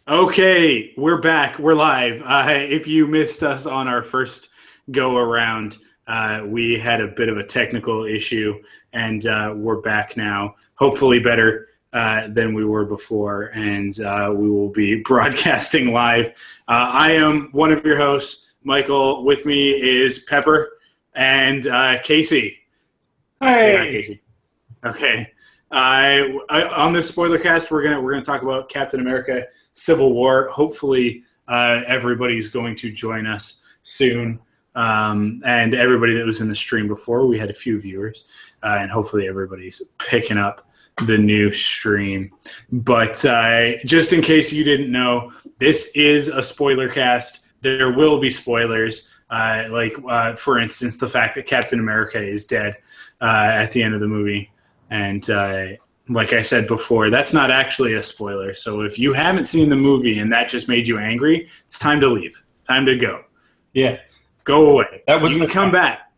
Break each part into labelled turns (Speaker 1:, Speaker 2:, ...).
Speaker 1: Okay, we're back. We're live. If you missed us on our first go around, we had a bit of a technical issue, and we're back now. Hopefully, better than we were before, and we will be broadcasting live. I am one of your hosts, Michael. With me is Pepper and Casey.
Speaker 2: Hey,
Speaker 1: Hi, Casey. Okay. On this Spoilercast, we're gonna talk about Captain America: Civil War. Hopefully, everybody's going to join us soon, and everybody that was in the stream before. We had a few viewers, and hopefully everybody's picking up the new stream. But just in case you didn't know, this is a Spoilercast. There will be spoilers, for instance, the fact that Captain America is dead at the end of the movie. And like I said before, that's not actually a spoiler. So if you haven't seen the movie and that just made you angry, it's time to leave. It's time to go.
Speaker 2: Yeah,
Speaker 1: go away.
Speaker 2: You
Speaker 1: can come back.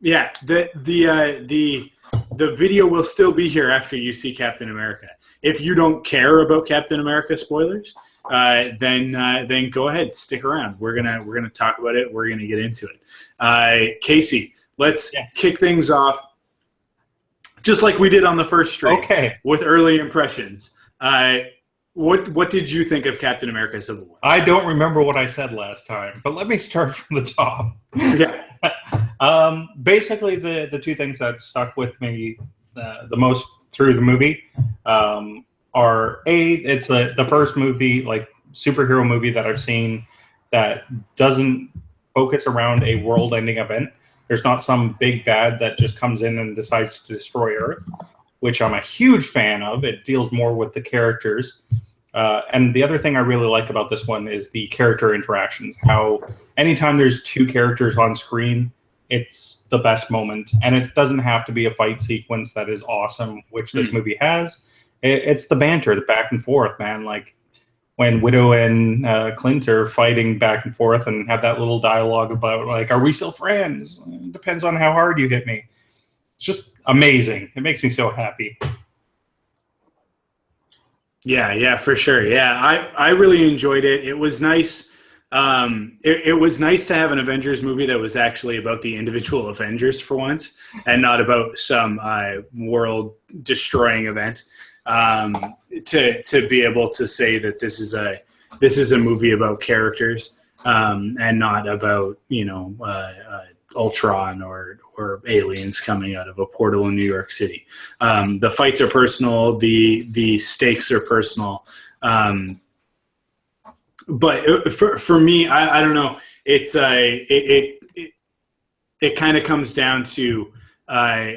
Speaker 1: Yeah, the video will still be here after you see Captain America. If you don't care about Captain America spoilers, then go ahead, stick around. We're gonna talk about it. We're gonna get into it. Casey, let's kick things off. Just like we did on the first stream, with early impressions. What did you think of Captain America: Civil War?
Speaker 2: I don't remember what I said last time, but let me start from the top.
Speaker 1: Yeah.
Speaker 2: Basically, the two things that stuck with me the most through the movie are it's the first movie, like superhero movie that I've seen that doesn't focus around a world-ending event. There's not some big bad that just comes in and decides to destroy Earth, which I'm a huge fan of. It deals more with the characters. And the other thing I really like about this one is the character interactions. How anytime there's two characters on screen, it's the best moment. And it doesn't have to be a fight sequence that is awesome, which this movie has. It's the banter, the back and forth, man. Like when Widow and Clint are fighting back and forth and have that little dialogue about, like, are we still friends? It depends on how hard you hit me. It's just amazing. It makes me so happy.
Speaker 1: Yeah, for sure. Yeah, I really enjoyed it. It was nice. It was nice to have an Avengers movie that was actually about the individual Avengers for once, and not about some world-destroying event. To be able to say that this is a movie about characters, and not about Ultron or aliens coming out of a portal in New York City. The fights are personal, the stakes are personal, but for me, I don't know. It's it kind of comes down to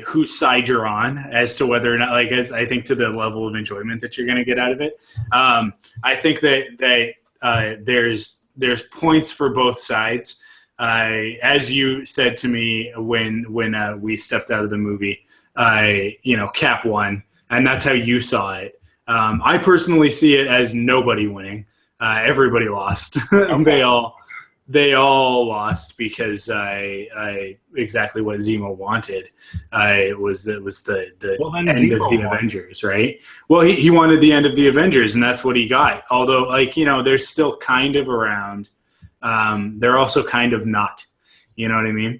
Speaker 1: whose side you're on as to whether or not, I think, to the level of enjoyment that you're going to get out of it. I think that there's points for both sides. As you said to me when we stepped out of the movie, Cap won, and that's how you saw it. I personally see it as nobody winning. Everybody lost. They all lost because exactly what Zemo wanted. It was the end of the Avengers, right? Well, he wanted the end of the Avengers, and that's what he got. Although, they're still kind of around. They're also kind of not. You know what I mean?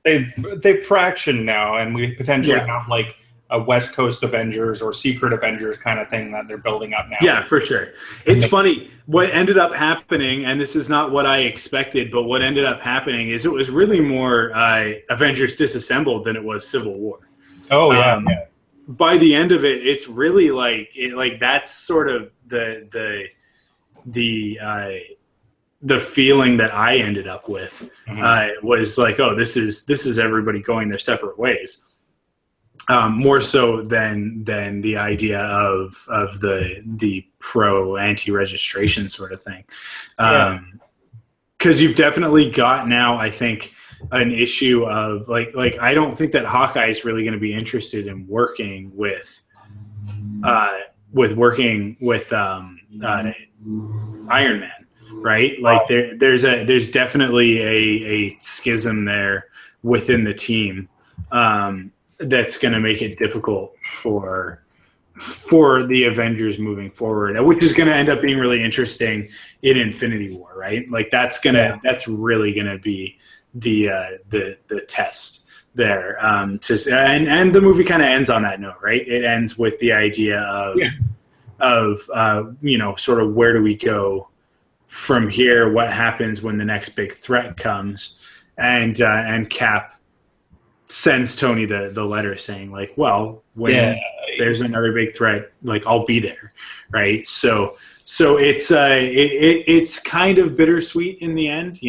Speaker 2: They've fractioned now, and we potentially have like a West Coast Avengers or Secret Avengers kind of thing that they're building up now.
Speaker 1: Yeah, for sure. It's funny. What ended up happening, and this is not what I expected, but what ended up happening is it was really more Avengers Disassembled than it was Civil War.
Speaker 2: Oh, yeah.
Speaker 1: By the end of it, it's really that's sort of the feeling that I ended up with. Was like, oh, this is everybody going their separate ways. More so than the idea of the pro anti-registration sort of thing, because you've definitely got now, I think, an issue of like I don't think that Hawkeye is really going to be interested in working with Iron Man, right? Like there's definitely a schism there within the team. That's going to make it difficult for for the Avengers moving forward, which is going to end up being really interesting in Infinity War, right? Like that's really gonna be the test there. And the movie kind of ends on that note, right? It ends with the idea of sort of where do we go from here? What happens when the next big threat comes? And Cap sends Tony the letter saying like, well, when there's another big threat, like I'll be there, right? So it's kind of bittersweet in the end,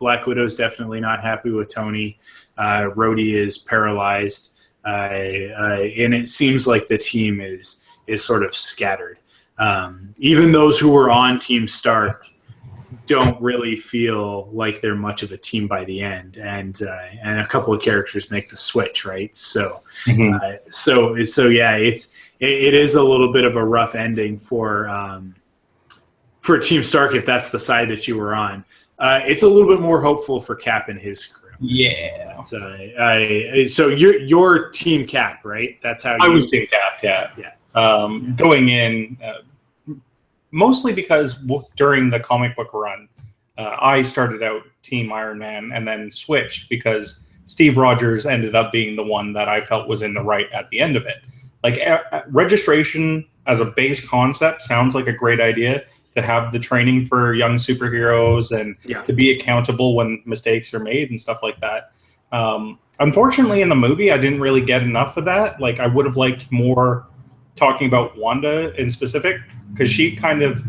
Speaker 1: Black Widow's definitely not happy with Tony. Rhodey is paralyzed, and it seems like the team is sort of scattered. Even those who were on Team Stark don't really feel like they're much of a team by the end, and a couple of characters make the switch, right? So, it is a little bit of a rough ending for Team Stark if that's the side that you were on. It's a little bit more hopeful for Cap and his crew.
Speaker 2: Yeah.
Speaker 1: So you're Team Cap, right? That's how
Speaker 2: I was Team Cap. Yeah. Going in. Mostly because during the comic book run, I started out Team Iron Man and then switched because Steve Rogers ended up being the one that I felt was in the right at the end of it. Like registration as a base concept sounds like a great idea to have the training for young superheroes and to be accountable when mistakes are made and stuff like that. Unfortunately, in the movie, I didn't really get enough of that. Like I would have liked more talking about Wanda in specific, because she kind of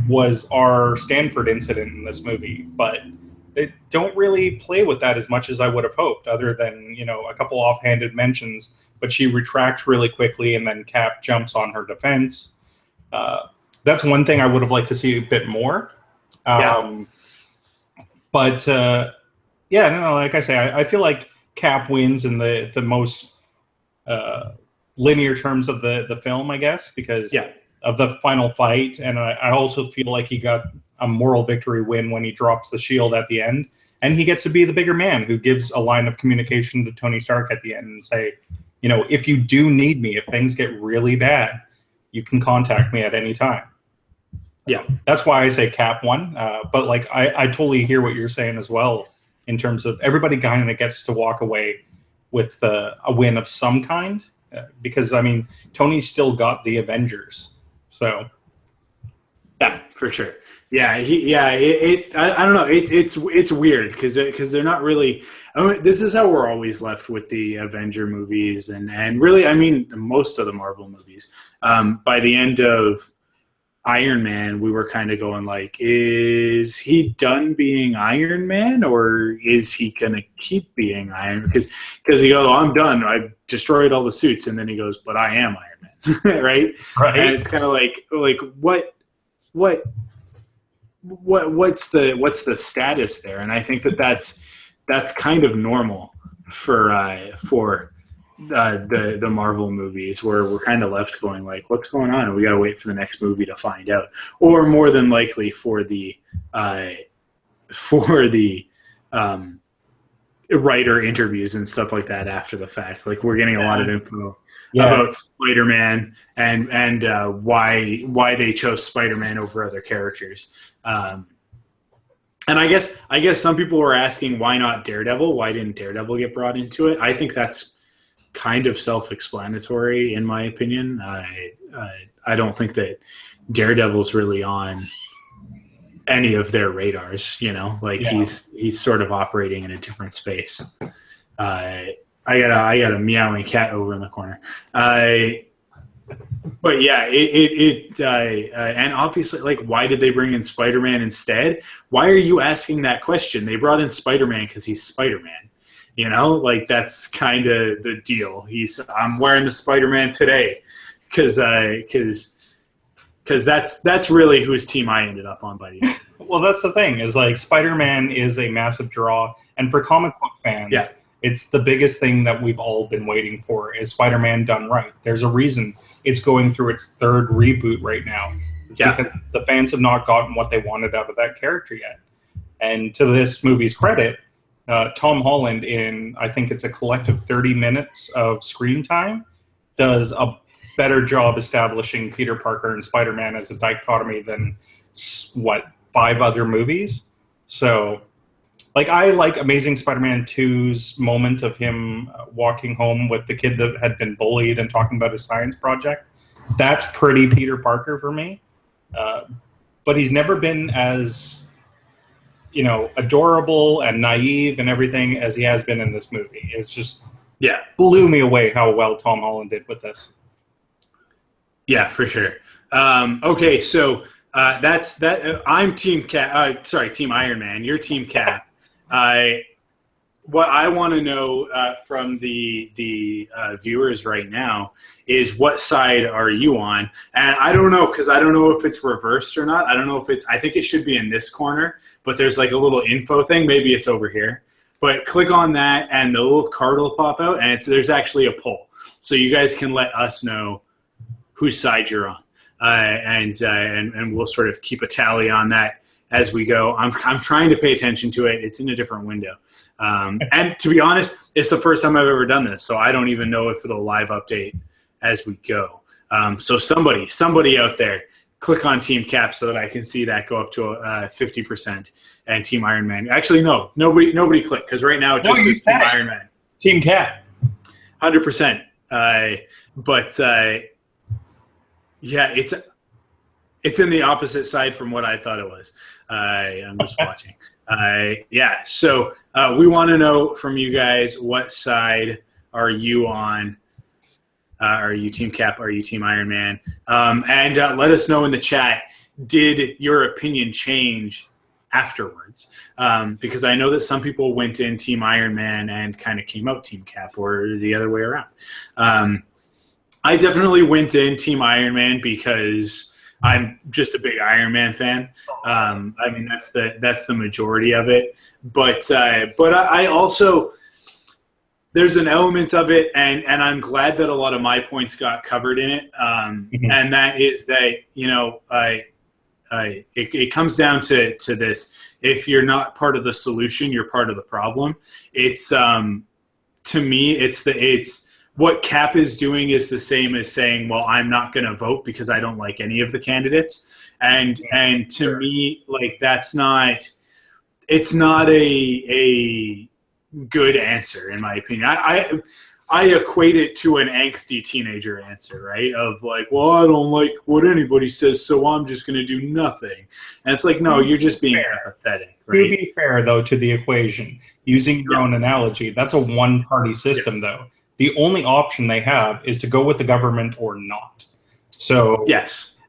Speaker 2: was our Stanford incident in this movie, but they don't really play with that as much as I would have hoped, other than, a couple offhanded mentions, but she retracts really quickly and then Cap jumps on her defense. That's one thing I would have liked to see a bit more. But like I say, I feel like Cap wins in the most linear terms of the film, I guess, because of the final fight. And I also feel like he got a moral victory win when he drops the shield at the end. And he gets to be the bigger man who gives a line of communication to Tony Stark at the end and say, if you do need me, if things get really bad, you can contact me at any time. Yeah. That's why I say Cap won. But like, I totally hear what you're saying as well, in terms of everybody kind of gets to walk away with a win of some kind. Because Tony's still got the Avengers, so
Speaker 1: yeah, for sure. Yeah, I don't know. It's weird because they're not really. This is how we're always left with the Avenger movies, and really, most of the Marvel movies. By the end of Iron Man, we were kind of going like, is he done being Iron Man, or is he gonna keep being Iron Man? Because he goes, I'm done. I destroyed all the suits, and then he goes, but I am Iron Man, right? And it's kind of like what's the status there? And I think that's kind of normal for the Marvel movies, where we're kind of left going like, what's going on? And we got to wait for the next movie to find out, or more than likely for the writer interviews and stuff like that after the fact. Like we're getting a lot of info about Spider-Man and why they chose Spider-Man over other characters. And I guess some people were asking, why not Daredevil? Why didn't Daredevil get brought into it? I think that's kind of self-explanatory, in my opinion. I don't think that Daredevil's really on any of their radars. He's sort of operating in a different space. I got a meowing cat over in the corner. But yeah, and obviously, like, why did they bring in Spider-Man instead? Why are you asking that question? They brought in Spider-Man because he's Spider-Man. That's kind of the deal. I'm wearing the Spider-Man today because that's really whose team I ended up on by the end.
Speaker 2: Well, that's the thing, is like Spider-Man is a massive draw, and for comic book fans, it's the biggest thing that we've all been waiting for, is Spider-Man done right. There's a reason it's going through its third reboot right now. It's because the fans have not gotten what they wanted out of that character yet. And to this movie's credit, Tom Holland, in I think it's a collective 30 minutes of screen time, does a better job establishing Peter Parker and Spider-Man as a dichotomy than 5 other movies. So, like, I like Amazing Spider-Man 2's moment of him walking home with the kid that had been bullied and talking about his science project. That's pretty Peter Parker for me. But he's never been as, adorable and naive and everything as he has been in this movie. It's just blew me away how well Tom Holland did with this.
Speaker 1: Yeah, for sure. Okay, so that's that. I'm Team Cap. Team Iron Man. You're Team Cap. What I want to know from the viewers right now is what side are you on? And I don't know, because I don't know if it's reversed or not. I don't know if I think it should be in this corner, but there's like a little info thing. Maybe it's over here. But click on that and the little card will pop out, and there's actually a poll. So you guys can let us know whose side you're on. And we'll sort of keep a tally on that as we go. I'm trying to pay attention to it. It's in a different window. And to be honest, it's the first time I've ever done this, so I don't even know if it'll live update as we go. So somebody out there, click on Team Cap so that I can see that go up to 50%, and Team Iron Man. Actually, no, nobody click, because right now it just says Team Iron Man.
Speaker 2: Team Cap.
Speaker 1: 100%. Yeah, it's in the opposite side from what I thought it was. I'm just watching. So we want to know from you guys, what side are you on? Are you Team Cap? Are you Team Iron Man? And let us know in the chat, did your opinion change afterwards? Because I know that some people went in Team Iron Man and kind of came out Team Cap, or the other way around. I definitely went in Team Iron Man because I'm just a big Iron Man fan. I mean, that's the majority of it. But I also, there's an element of it, and I'm glad that a lot of my points got covered in it. And that is that, it comes down to this: if you're not part of the solution, you're part of the problem. It's to me, it's what Cap is doing is the same as saying, well, I'm not going to vote because I don't like any of the candidates. And to me, like, it's not a good answer, in my opinion. I equate it to an angsty teenager answer, right? Of like, well, I don't like what anybody says, so I'm just going to do nothing. And it's like, no, you're just being apathetic, right?
Speaker 2: To be fair, though, to the equation, using your own analogy, that's a one-party system, though. The only option they have is to go with the government or not. So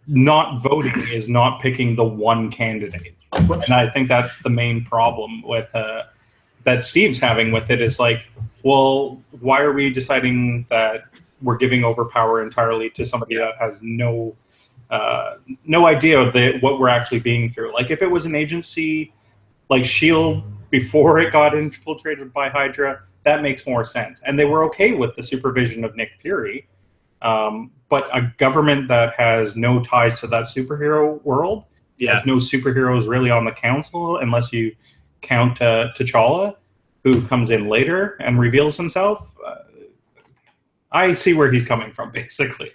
Speaker 2: not voting is not picking the one candidate. And I think that's the main problem with that Steve's having with it, is like, well, why are we deciding that we're giving over power entirely to somebody that has no idea of what we're actually being through? Like, if it was an agency like S.H.I.E.L.D. before it got infiltrated by Hydra, that makes more sense. And they were okay with the supervision of Nick Fury. But a government that has no ties to that superhero world, has no superheroes really on the council, unless you count T'Challa, who comes in later and reveals himself. I see where he's coming from, basically.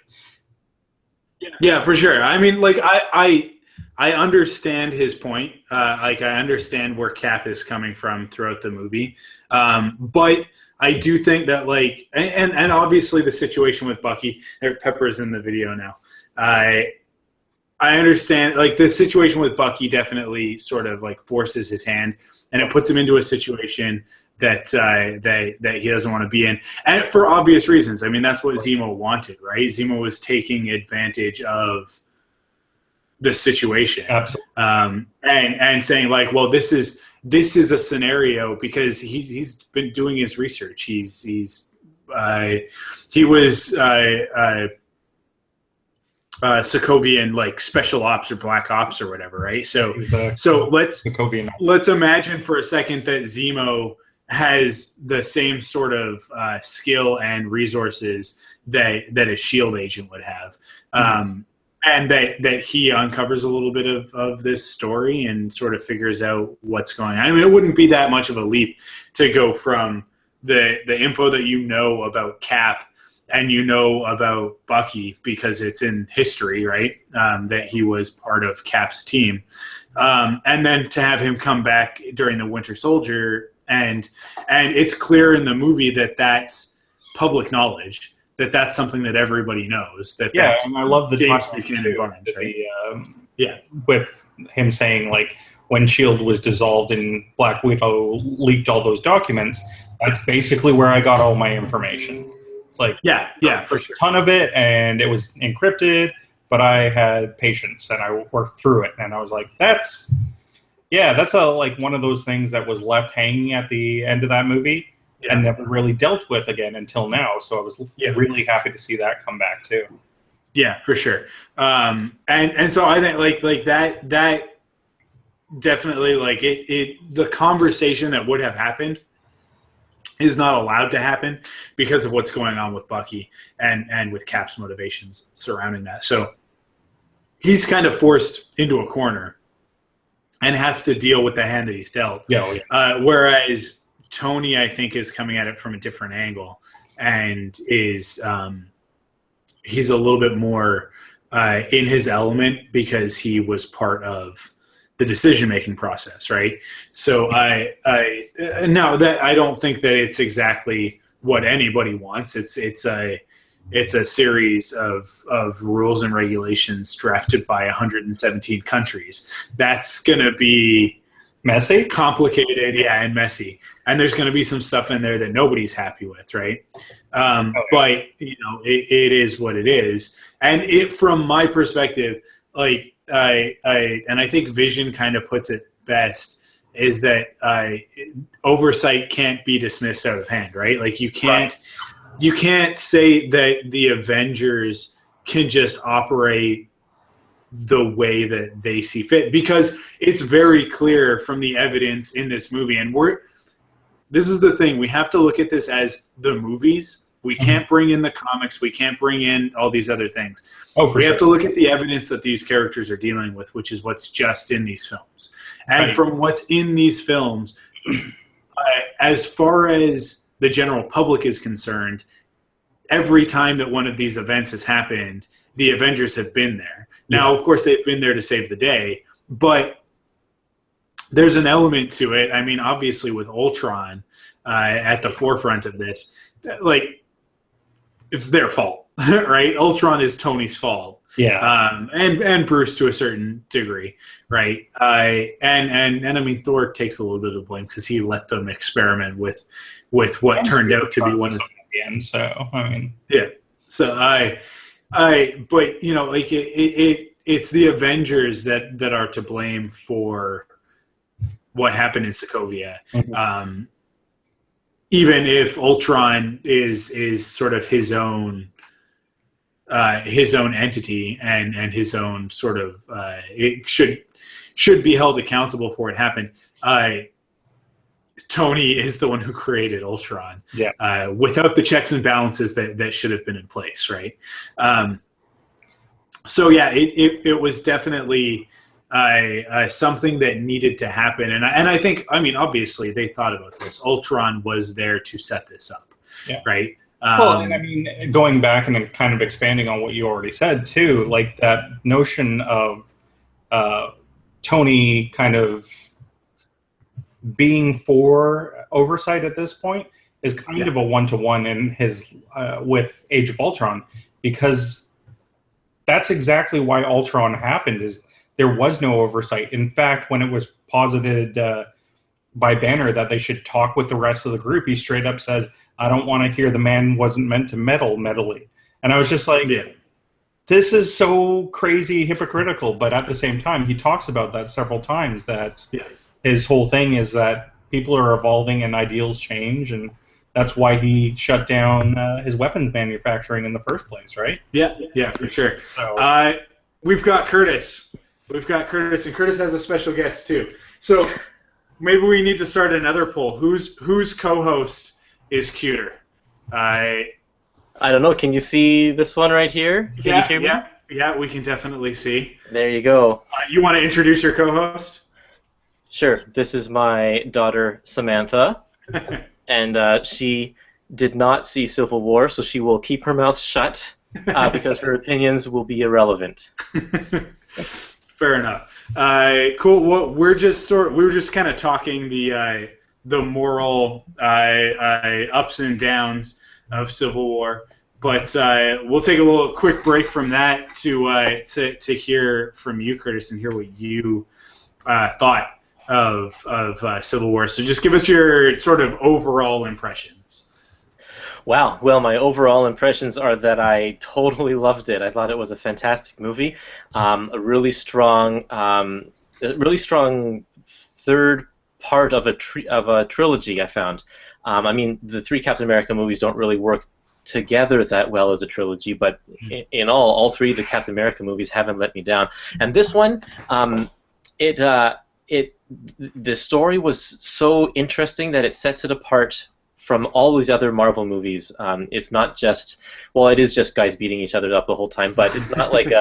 Speaker 1: Yeah, for sure. I mean, like, I understand his point. I understand where Cap is coming from throughout the movie. But I do think that, like, and obviously the situation with Bucky, Pepper's in the video now. I understand, like, the situation with Bucky definitely sort of like forces his hand, and it puts him into a situation that he doesn't want to be in, and for obvious reasons. I mean, that's what Zemo wanted, right? Zemo was taking advantage of the situation.
Speaker 2: Absolutely.
Speaker 1: And saying, like, well, this is a scenario, because he's been doing his research. He was Sokovian, like, special ops or black ops or whatever, right? So let's imagine for a second that Zemo has the same sort of skill and resources that a S.H.I.E.L.D. agent would have. And that he uncovers a little bit of this story and sort of figures out what's going on. I mean, it wouldn't be that much of a leap to go from the info that you know about Cap and you know about Bucky because it's in history, right? That he was part of Cap's team, and then to have him come back during the Winter Soldier, and it's clear in the movie that that's public knowledge, that that's something that everybody knows. That's
Speaker 2: and I love the
Speaker 1: James
Speaker 2: talk
Speaker 1: Buchanan Barnes, right?
Speaker 2: With him saying like when S.H.I.E.L.D. was dissolved and Black Widow leaked all those documents, that's basically where I got all my information. It's like
Speaker 1: for sure.
Speaker 2: a ton of it, and it was encrypted, but I had patience and I worked through it, and I was like, that's like one of those things that was left hanging at the end of that movie and never really dealt with again until now. So I was really happy to see that come back too.
Speaker 1: Yeah, for sure. And so I think like that definitely like the conversation that would have happened is not allowed to happen because of what's going on with Bucky and with Cap's motivations surrounding that. So he's kind of forced into a corner and has to deal with the hand that he's dealt. Whereas Tony, I think, is coming at it from a different angle and is he's a little bit more in his element because he was part of the decision-making process, right? So I don't think that it's exactly what anybody wants. It's a series of rules and regulations drafted by 117 countries. That's going to be
Speaker 2: messy,
Speaker 1: complicated, and messy. And there's going to be some stuff in there that nobody's happy with, right? But it is what it is. And from my perspective, like I think Vision kind of puts it best, is that oversight can't be dismissed out of hand, right? Like you can't say that the Avengers can just operate the way that they see fit, because it's very clear from the evidence in this movie. And this is the thing, we have to look at this as the movies. We can't bring in the comics. We can't bring in all these other things. We have to look at the evidence that these characters are dealing with, which is what's just in these films. And from what's in these films, as far as the general public is concerned, every time that one of these events has happened, the Avengers have been there. Now, of course, they've been there to save the day, but there's an element to it. I mean, obviously, with Ultron at the forefront of this, like, it's their fault, right? Ultron is Tony's fault. And Bruce to a certain degree, right? And I mean, Thor takes a little bit of blame because he let them experiment with what turned out to be one of
Speaker 2: the end. So I mean,
Speaker 1: So but like it's the Avengers that are to blame for what happened in Sokovia. Even if Ultron is sort of his own entity and his own sort of it should be held accountable for what happened. Tony is the one who created Ultron. Without the checks and balances that should have been in place, right? So it was definitely something that needed to happen, and I think, I mean, obviously they thought about this. Ultron was there to set this up, right?
Speaker 2: Well, and I mean, going back and then kind of expanding on what you already said too, like that notion of Tony kind of being for oversight at this point is kind of a one-to-one in his with Age of Ultron, because that's exactly why Ultron happened. Is there was no oversight. In fact, when it was posited by Banner that they should talk with the rest of the group, he straight up says, "I don't want to hear the man wasn't meant to meddle medley." And I was just like, this is so crazy hypocritical. But at the same time, he talks about that several times, that his whole thing is that people are evolving and ideals change, and that's why he shut down his weapons manufacturing in the first place, right?
Speaker 1: Yeah, for sure. So, we've got Curtis. And Curtis has a special guest too. So maybe we need to start another poll. Whose co-host is cuter?
Speaker 3: I don't know. Can you see this one right here? Can you hear me?
Speaker 1: Yeah, we can definitely see.
Speaker 3: There you go.
Speaker 1: You want to introduce your co-host?
Speaker 3: Sure. This is my daughter, Samantha. And she did not see Civil War, so she will keep her mouth shut because her opinions will be irrelevant.
Speaker 1: Fair enough. Cool. Well, we were just kind of talking the moral ups and downs of Civil War, but we'll take a little quick break from that to hear from you, Curtis, and hear what you thought of Civil War. So just give us your sort of overall impressions.
Speaker 3: Wow. Well, my overall impressions are that I totally loved it. I thought it was a fantastic movie, a really strong third part of a trilogy. I found. I mean, the three Captain America movies don't really work together that well as a trilogy, but in all three of the Captain America movies haven't let me down. And this one, the story was so interesting that it sets it apart from all these other Marvel movies. It's not just, well, it is just guys beating each other up the whole time, but it's not like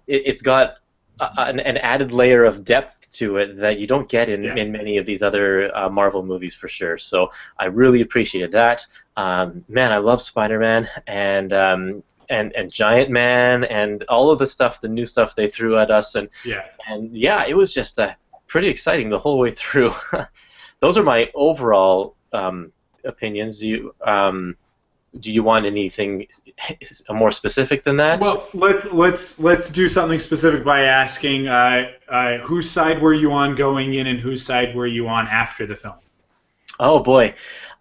Speaker 3: it's got an added layer of depth to it that you don't get in many of these other Marvel movies for sure. So I really appreciated that. Man, I love Spider-Man and Giant Man and all of the new stuff they threw at us, and it was just pretty exciting the whole way through. Those are my overall opinions. Do you want anything more specific than that?
Speaker 1: Well, let's do something specific by asking whose side were you on going in, and whose side were you on after the film?
Speaker 3: Oh boy,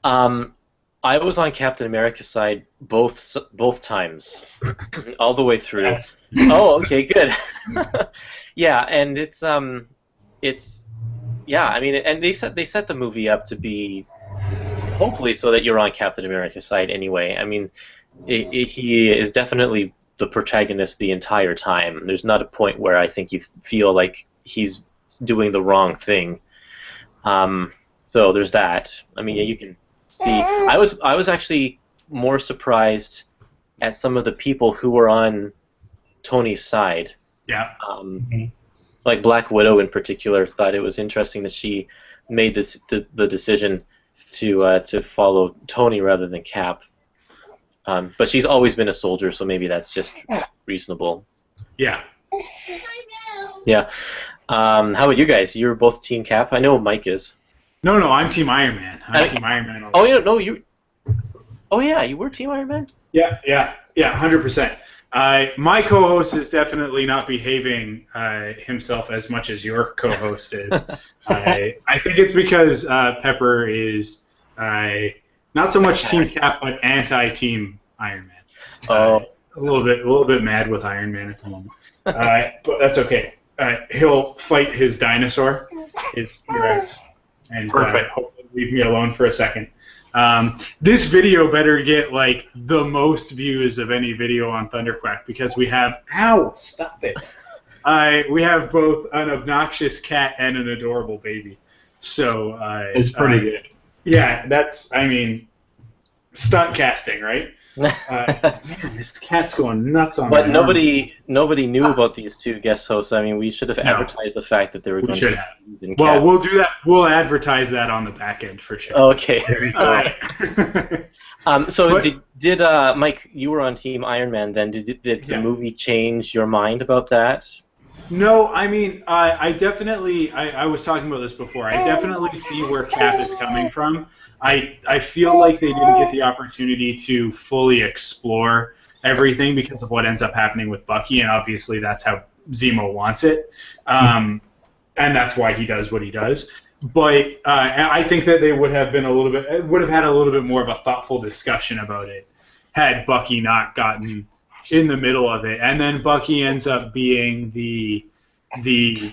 Speaker 3: I was on Captain America's side both times, all the way through.
Speaker 1: Yes.
Speaker 3: Oh, okay, good. Yeah, and it's I mean, and they set the movie up to be hopefully so that you're on Captain America's side anyway. I mean, he is definitely the protagonist the entire time. There's not a point where I think you feel like he's doing the wrong thing. So there's that. I mean, you can see. I was actually more surprised at some of the people who were on Tony's side.
Speaker 1: Yeah.
Speaker 3: Like Black Widow in particular, thought it was interesting that she made the decision to follow Tony rather than Cap. But she's always been a soldier, so maybe that's just reasonable.
Speaker 1: Yeah.
Speaker 3: Yeah. How about you guys? You're both Team Cap? I know Mike is.
Speaker 1: No, I'm Team Iron Man. I'm Team Iron Man.
Speaker 3: Oh, yeah, no, you... Oh, yeah, you were Team Iron Man?
Speaker 1: Yeah, 100%. My co-host is definitely not behaving himself as much as your co-host is. I think it's because Pepper is not so much Team Cap, but anti-Team Iron Man. A little bit mad with Iron Man at the moment, but that's okay. He'll fight his dinosaur, his T-Rex, and hopefully leave me alone for a second. This video better get like the most views of any video on ThunderQuack because we have stop it. We have both an obnoxious cat and an adorable baby. So
Speaker 2: it's pretty good.
Speaker 1: Yeah, stunt casting, right? Man, this cat's going nuts on.
Speaker 3: But nobody knew about these two guest hosts. I mean, we should have advertised the fact that they were going to be.
Speaker 1: Well, we'll do that. We'll advertise that on the back end for sure.
Speaker 3: Okay. There you go. So did Mike? You were on Team Iron Man. Then did the movie change your mind about that?
Speaker 1: No, I mean, I definitely. I was talking about this before. I definitely see where Cap is coming from. I feel like they didn't get the opportunity to fully explore everything because of what ends up happening with Bucky, and obviously that's how Zemo wants it, and that's why he does what he does. But I think that they would have had a little bit more of a thoughtful discussion about it had Bucky not gotten in the middle of it, and then Bucky ends up being the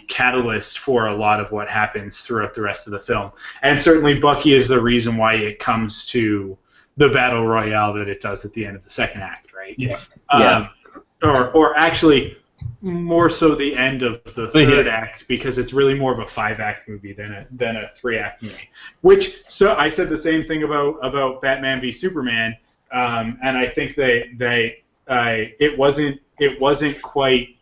Speaker 1: catalyst for a lot of what happens throughout the rest of the film. And certainly Bucky is the reason why it comes to the battle royale that it does at the end of the second act, right?
Speaker 2: Yeah.
Speaker 1: Or actually more so the end of the third act, because it's really more of a 5-act movie than a 3-act movie. So I said the same thing about Batman v Superman, and I think it wasn't quite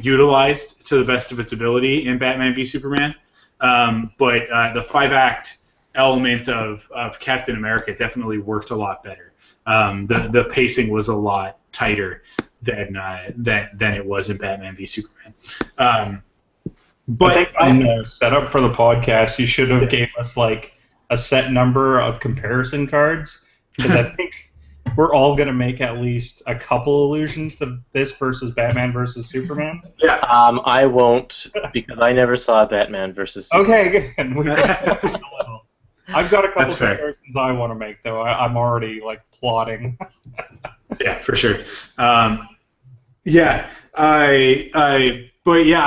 Speaker 1: utilized to the best of its ability in Batman v Superman, but the 5-act element of Captain America definitely worked a lot better. The pacing was a lot tighter than it was in Batman v Superman. But
Speaker 2: I think on the setup for the podcast, you should have gave us like a set number of comparison cards, because I think we're all going to make at least a couple allusions to this versus Batman versus Superman.
Speaker 1: Yeah.
Speaker 3: I won't, because I never saw Batman versus Superman.
Speaker 2: Okay, good. I've got a couple
Speaker 1: That's fair.
Speaker 2: comparisons I want to make, though. I'm already like plotting.
Speaker 1: Yeah, for sure. Yeah, but yeah,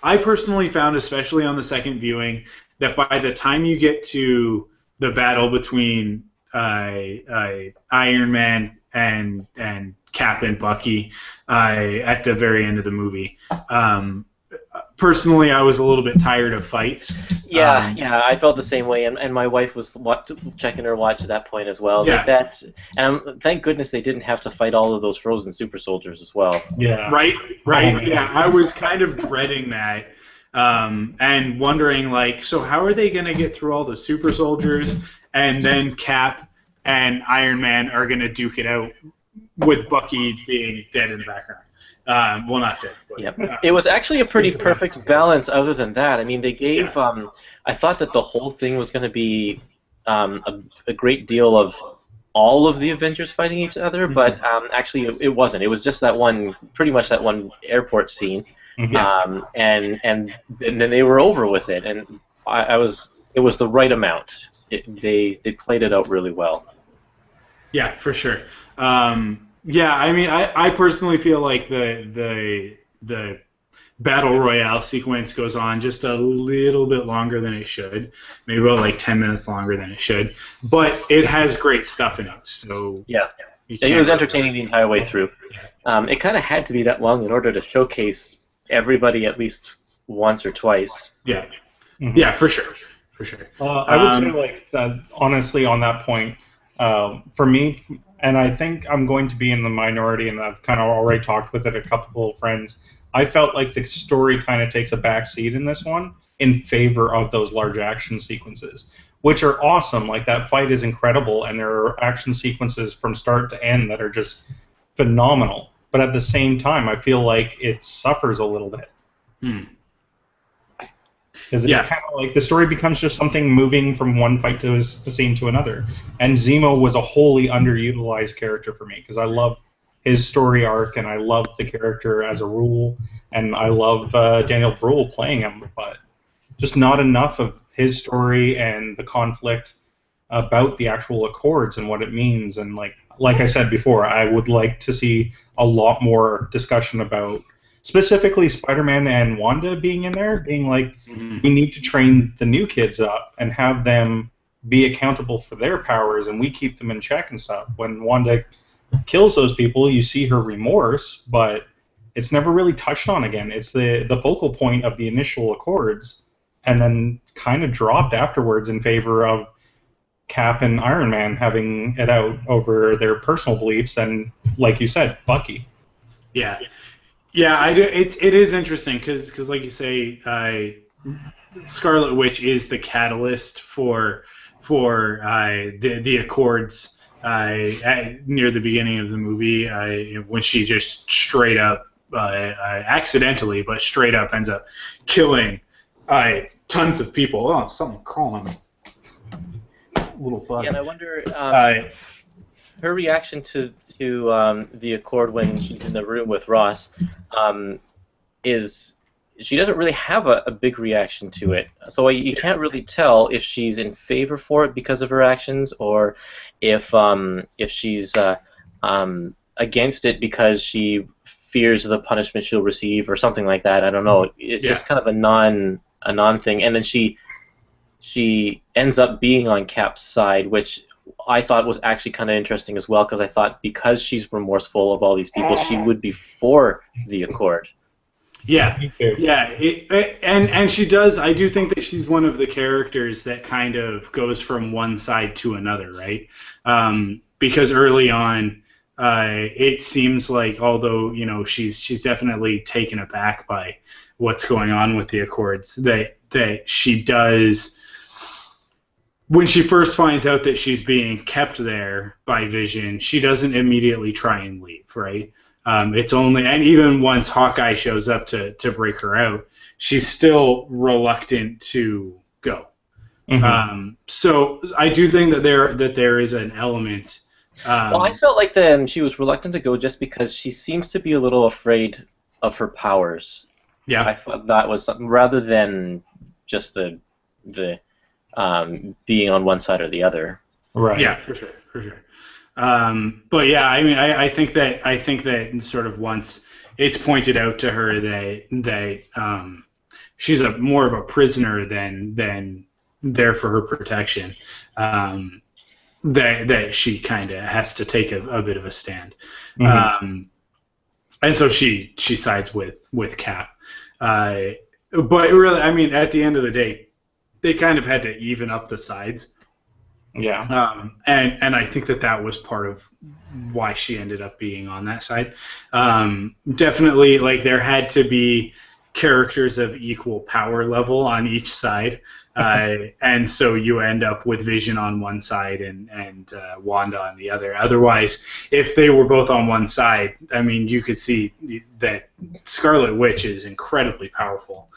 Speaker 1: I personally found, especially on the second viewing, that by the time you get to the battle between Iron Man and Cap and Bucky at the very end of the movie, personally, I was a little bit tired of fights.
Speaker 3: Yeah, I felt the same way, and my wife was checking her watch at that point as well. Like that, and thank goodness they didn't have to fight all of those frozen super soldiers as well.
Speaker 2: Yeah.
Speaker 1: Right. Yeah, I was kind of dreading that, and wondering, like, so how are they going to get through all the super soldiers, and then Cap and Iron Man are going to duke it out with Bucky being dead in the background. Well, not dead. But,
Speaker 3: yep. It was actually a pretty perfect balance. Other than that, I mean, they gave. I thought that the whole thing was going to be a great deal of all of the Avengers fighting each other, but actually it wasn't. It was just pretty much that one airport scene, and then they were over with it, and it was the right amount. They played it out really well.
Speaker 1: Yeah, for sure. Yeah, I mean, I personally feel like the battle royale sequence goes on just a little bit longer than it should, maybe about like 10 minutes longer than it should, but it has great stuff in it. So
Speaker 3: yeah, it was entertaining the entire way through. It kind of had to be that long in order to showcase everybody at least once or twice.
Speaker 1: Yeah, yeah, for sure.
Speaker 2: I would say, like, honestly, on that point, for me, and I think I'm going to be in the minority, and I've kind of already talked with it a couple of friends, I felt like the story kind of takes a back seat in this one in favor of those large action sequences, which are awesome. Like, that fight is incredible, and there are action sequences from start to end that are just phenomenal. But at the same time, I feel like it suffers a little bit. Because it kind of like the story becomes just something moving from one fight to a scene to another. And Zemo was a wholly underutilized character for me, because I love his story arc and I love the character as a rule, and I love Daniel Bruhl playing him, but just not enough of his story and the conflict about the actual Accords and what it means. And like I said before, I would like to see a lot more discussion about specifically Spider-Man and Wanda being in there, being like, we need to train the new kids up and have them be accountable for their powers, and we keep them in check and stuff. When Wanda kills those people, you see her remorse, but it's never really touched on again. It's the focal point of the initial Accords, and then kind of dropped afterwards in favor of Cap and Iron Man having it out over their personal beliefs, and, like you said, Bucky.
Speaker 1: Yeah. Yeah, it is interesting because, like you say, Scarlet Witch is the catalyst for the Accords near the beginning of the movie, when she just straight up, accidentally, but straight up ends up killing tons of people. Oh, something crawling. Little bug.
Speaker 3: Yeah, and I wonder her reaction to the Accord when she's in the room with Ross is she doesn't really have a big reaction to it. So you can't really tell if she's in favor for it because of her actions, or if she's against it because she fears the punishment she'll receive or something like that. I don't know. It's just kind of a non thing. And then she ends up being on Cap's side, which I thought was actually kind of interesting as well, because I thought because she's remorseful of all these people, she would be for the Accord.
Speaker 1: Yeah, yeah, and she does. I do think that she's one of the characters that kind of goes from one side to another, right? Because early on, it seems like, although she's definitely taken aback by what's going on with the Accords, that she does when she first finds out that she's being kept there by Vision, she doesn't immediately try and leave, right? It's only, and even once Hawkeye shows up to break her out, she's still reluctant to go. So I do think that there is an element.
Speaker 3: Well, I felt like she was reluctant to go just because she seems to be a little afraid of her powers.
Speaker 1: Yeah,
Speaker 3: I thought that was something rather than just the being on one side or the other.
Speaker 2: Right.
Speaker 1: Yeah, for sure. But yeah, I mean, I think that sort of once it's pointed out to her that she's more of a prisoner than there for her protection, that she kind of has to take a bit of a stand, and so she sides with Cap. But really, I mean, at the end of the day, they kind of had to even up the sides.
Speaker 2: Yeah.
Speaker 1: And I think that was part of why she ended up being on that side. Definitely, like, there had to be characters of equal power level on each side, and so you end up with Vision on one side and Wanda on the other. Otherwise, if they were both on one side, I mean, you could see that Scarlet Witch is incredibly powerful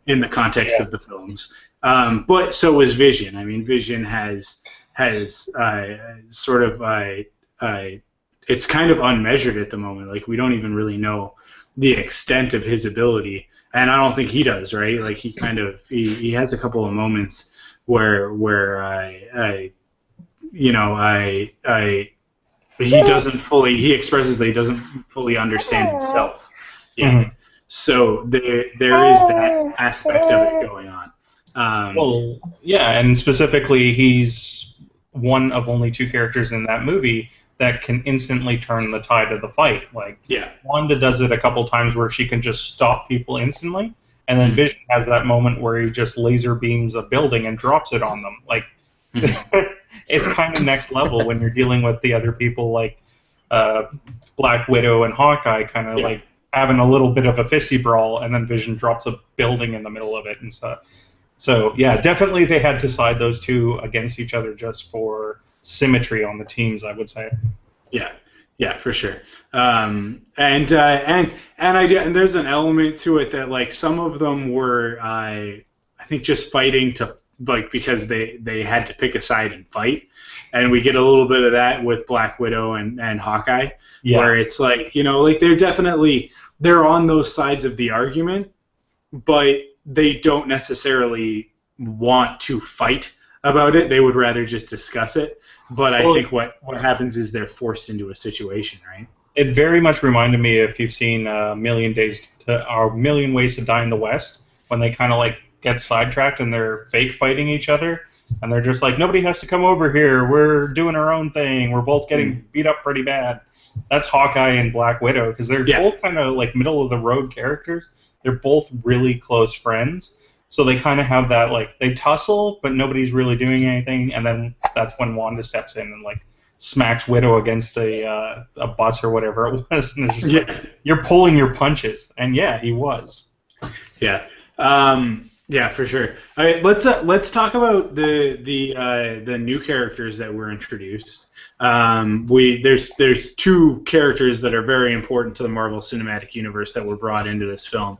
Speaker 1: in the context of the films. But so is Vision. I mean, Vision has sort of it's kind of unmeasured at the moment. Like, we don't even really know the extent of his ability, and I don't think he does, right? Like, he kind of he has a couple of moments where he expresses that he doesn't fully understand himself. Yeah. So there is that aspect of it going on.
Speaker 2: Well, yeah, and specifically, he's one of only two characters in that movie that can instantly turn the tide of the fight. Like, Wanda does it a couple times where she can just stop people instantly, and then Vision has that moment where he just laser beams a building and drops it on them. Like, it's kind of next level when you're dealing with the other people, like Black Widow and Hawkeye, kind of like having a little bit of a fisty brawl, and then Vision drops a building in the middle of it and stuff. So, yeah, definitely they had to side those two against each other just for symmetry on the teams, I would say.
Speaker 1: Yeah, for sure. And there's an element to it that, like, some of them were, I think, just fighting to, like, because they had to pick a side and fight. And we get a little bit of that with Black Widow and Hawkeye, where it's like, like they're on those sides of the argument, but they don't necessarily want to fight about it. They would rather just discuss it. But I think what happens is they're forced into a situation, right?
Speaker 2: It very much reminded me, if you've seen Million Ways to Die in the West, when they kind of like get sidetracked and they're fake fighting each other, and they're just like, nobody has to come over here. We're doing our own thing. We're both getting beat up pretty bad. That's Hawkeye and Black Widow, because they're both kind of like middle of the road characters. They're both really close friends, so they kind of have that, like, they tussle, but nobody's really doing anything, and then that's when Wanda steps in and, like, smacks Widow against a bus or whatever it was, and it's just like, you're pulling your punches, and he was.
Speaker 1: Yeah, for sure. All right, let's talk about the new characters that were introduced. There's two characters that are very important to the Marvel Cinematic Universe that were brought into this film.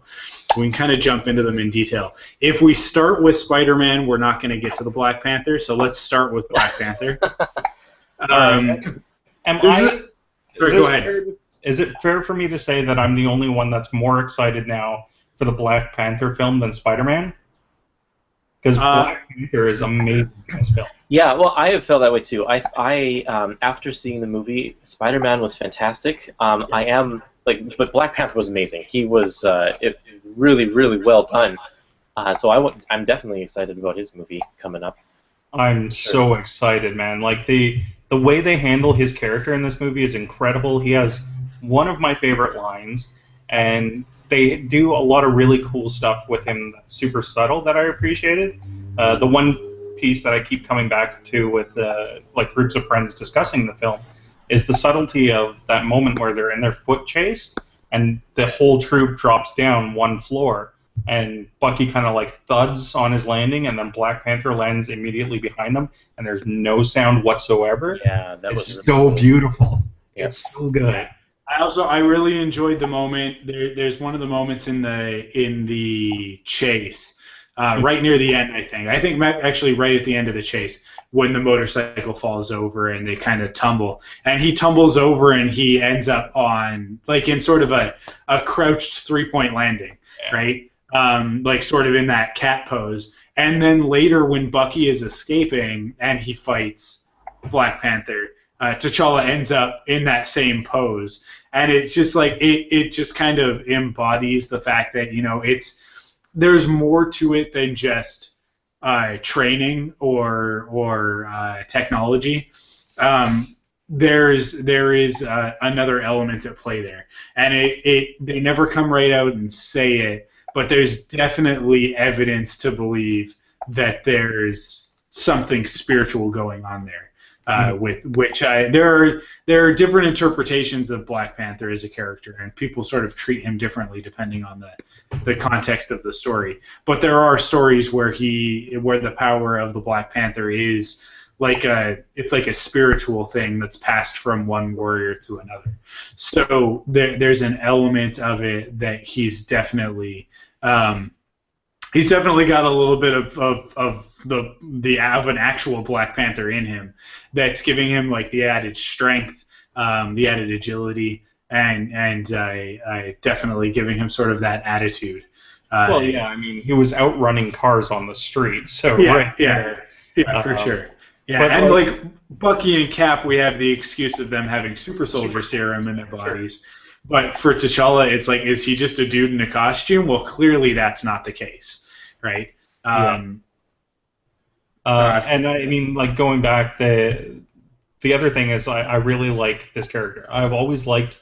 Speaker 1: We can kind of jump into them in detail. If we start with Spider-Man, we're not going to get to the Black Panther, so let's start with Black Panther.
Speaker 2: Go
Speaker 1: ahead.
Speaker 2: Is it fair for me to say that I'm the only one that's more excited now for the Black Panther film than Spider-Man? Because Black Panther is amazing in this film.
Speaker 3: Yeah, well, I have felt that way too. I after seeing the movie, Spider-Man was fantastic. But Black Panther was amazing. He was really, really well done. So I'm definitely excited about his movie coming up.
Speaker 2: I'm so excited, man. Like, the way they handle his character in this movie is incredible. He has one of my favorite lines, and they do a lot of really cool stuff with him that's super subtle that I appreciated. The one piece that I keep coming back to with like groups of friends discussing the film is the subtlety of that moment where they're in their foot chase and the whole troop drops down one floor. and Bucky kind of like thuds on his landing, and then Black Panther lands immediately behind them, and there's no sound whatsoever.
Speaker 3: Yeah, that was
Speaker 2: It's
Speaker 3: really
Speaker 2: so
Speaker 3: cool.
Speaker 2: beautiful.
Speaker 3: Yep.
Speaker 2: It's so good.
Speaker 1: I really enjoyed the moment. There's one of the moments in the chase, right near the end. I think actually right at the end of the chase, when the motorcycle falls over and they kind of tumble, and he tumbles over and he ends up on like in sort of a crouched 3-point landing, right? Like sort of in that cat pose. And then later when Bucky is escaping and he fights Black Panther, T'Challa ends up in that same pose, and it's just like it just kind of embodies the fact that there's more to it than just training or technology. There is another element at play there, and they never come right out and say it, but there's definitely evidence to believe that there's something spiritual going on there. With which there are different interpretations of Black Panther as a character, and people sort of treat him differently depending on the context of the story. But there are stories where the power of the Black Panther is it's like a spiritual thing that's passed from one warrior to another. So there's an element of it that he's definitely got a little bit of an actual Black Panther in him that's giving him like the added strength, the added agility, and definitely giving him sort of that attitude.
Speaker 2: Well, yeah, I mean, he was outrunning cars on the street, so
Speaker 1: for sure. Yeah,
Speaker 2: but
Speaker 1: and like Bucky and Cap, we have the excuse of them having super soldier serum in their bodies. But for T'Challa, it's like, is he just a dude in a costume? Well, clearly that's not the case, right?
Speaker 2: And I mean, like going back, the other thing is I really like this character. I've always liked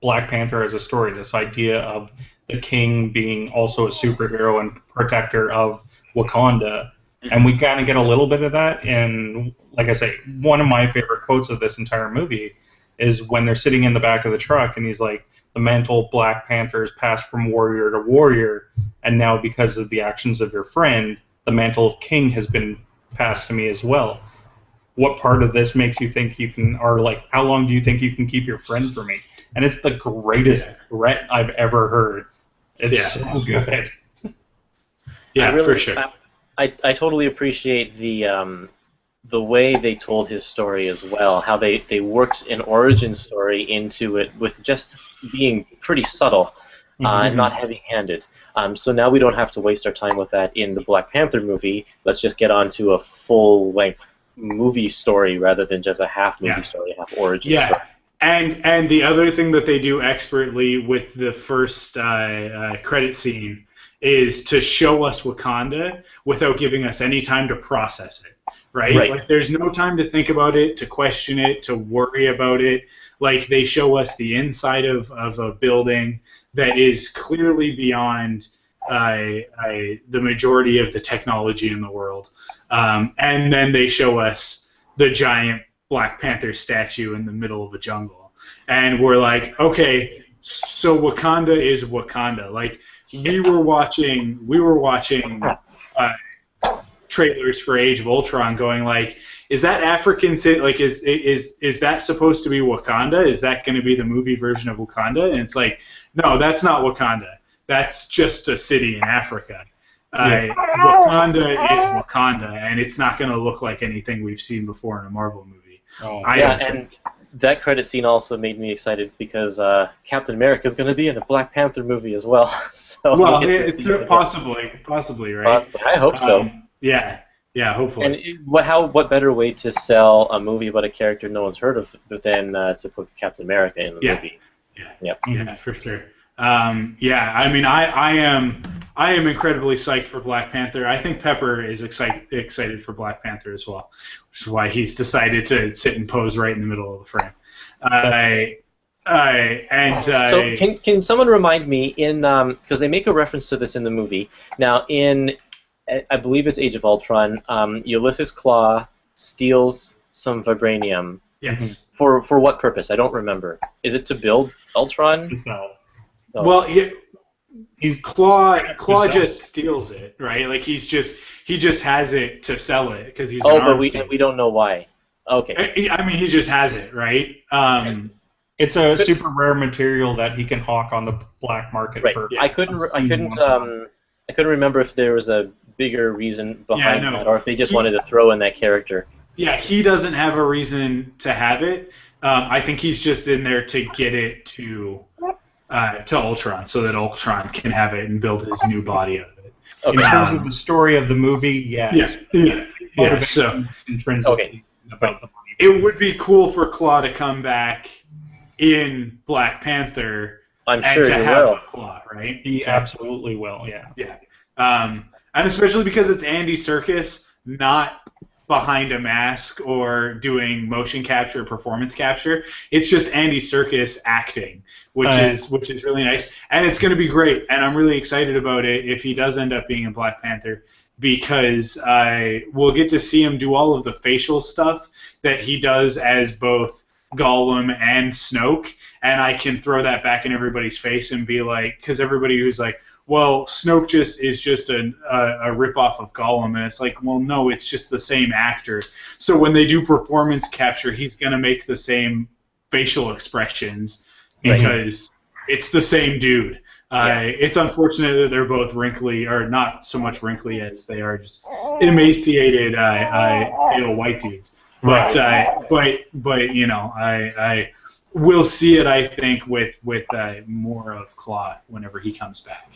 Speaker 2: Black Panther as a story. This idea of the king being also a superhero and protector of Wakanda, and we kind of get a little bit of that. And like I say, one of my favorite quotes of this entire movie is when they're sitting in the back of the truck, and he's like, "The mantle of Black Panther is passed from warrior to warrior, and now because of the actions of your friend, the mantle of king has been passed to me as well. What part of this makes you think you can, or like, how long do you think you can keep your friend for me?" And it's the greatest threat I've ever heard. It's so good.
Speaker 1: Yeah, for sure.
Speaker 3: I totally appreciate the way they told his story as well, how they worked an origin story into it with just being pretty subtle and not heavy-handed. So now we don't have to waste our time with that in the Black Panther movie. Let's just get on to a full-length movie story rather than just a half-movie story, half-origin story.
Speaker 1: And the other thing that they do expertly with the first credit scene is to show us Wakanda without giving us any time to process it, right? Like, there's no time to think about it, to question it, to worry about it. Like, they show us the inside of a building that is clearly beyond the majority of the technology in the world. And then they show us the giant Black Panther statue in the middle of a jungle. And we're like, okay, so Wakanda is Wakanda. Like, we were watching trailers for Age of Ultron, going like, is that African? Like, is that supposed to be Wakanda? Is that going to be the movie version of Wakanda? And it's like, no, that's not Wakanda. That's just a city in Africa. Wakanda is Wakanda, and it's not going to look like anything we've seen before in a Marvel movie.
Speaker 3: And that credit scene also made me excited because Captain America is going to be in a Black Panther movie as well. So
Speaker 1: it's possibly, right?
Speaker 3: Possibly. I hope so.
Speaker 1: Yeah, hopefully.
Speaker 3: And what better way to sell a movie about a character no one's heard of than to put Captain America in the movie?
Speaker 1: Yeah, for sure. I mean, I am incredibly psyched for Black Panther. I think Pepper is excited for Black Panther as well, which is why he's decided to sit and pose right in the middle of the frame. So
Speaker 3: can someone remind me because they make a reference to this in the movie. Now in I believe it's Age of Ultron, Ulysses Klaue steals some vibranium.
Speaker 1: Yes.
Speaker 3: For what purpose? I don't remember. Is it to build Ultron?
Speaker 2: No.
Speaker 1: Well, Claw just steals it, right? Like he just has it to sell it because he's an
Speaker 3: but
Speaker 1: arms dealer.
Speaker 3: we don't know why. Okay.
Speaker 1: I mean, he just has it, right?
Speaker 2: It's a super rare material that he can hawk on the black market
Speaker 3: Right.
Speaker 2: for.
Speaker 3: I couldn't remember if there was a bigger reason behind that, or if they just wanted to throw in that character.
Speaker 1: Yeah, he doesn't have a reason to have it. I think he's just in there to get it to Ultron, so that Ultron can have it and build his new body out of it.
Speaker 3: Okay.
Speaker 2: In terms of the story of the movie, yes.
Speaker 1: Yeah. So
Speaker 2: intrinsically about the money.
Speaker 1: It would be cool for Claw to come back in Black Panther.
Speaker 3: I'm
Speaker 1: and
Speaker 3: sure
Speaker 1: to
Speaker 3: he
Speaker 1: have
Speaker 3: will.
Speaker 1: a Claw, right?
Speaker 2: He absolutely will. Yeah.
Speaker 1: Yeah. And especially because it's Andy Serkis, not behind a mask or doing motion capture, performance capture. It's just Andy Serkis acting, which is really nice, and it's going to be great. And I'm really excited about it if he does end up being in Black Panther, because we'll get to see him do all of the facial stuff that he does as both Gollum and Snoke, and I can throw that back in everybody's face and be like, because everybody who's like, well, Snoke is just a ripoff of Gollum, and it's like, well, no, it's just the same actor. So when they do performance capture, he's gonna make the same facial expressions because it's the same dude. It's unfortunate that they're both wrinkly, or not so much wrinkly as they are just emaciated, pale white dudes. But you know, I we'll see it, I think, with more of Claw whenever he comes back.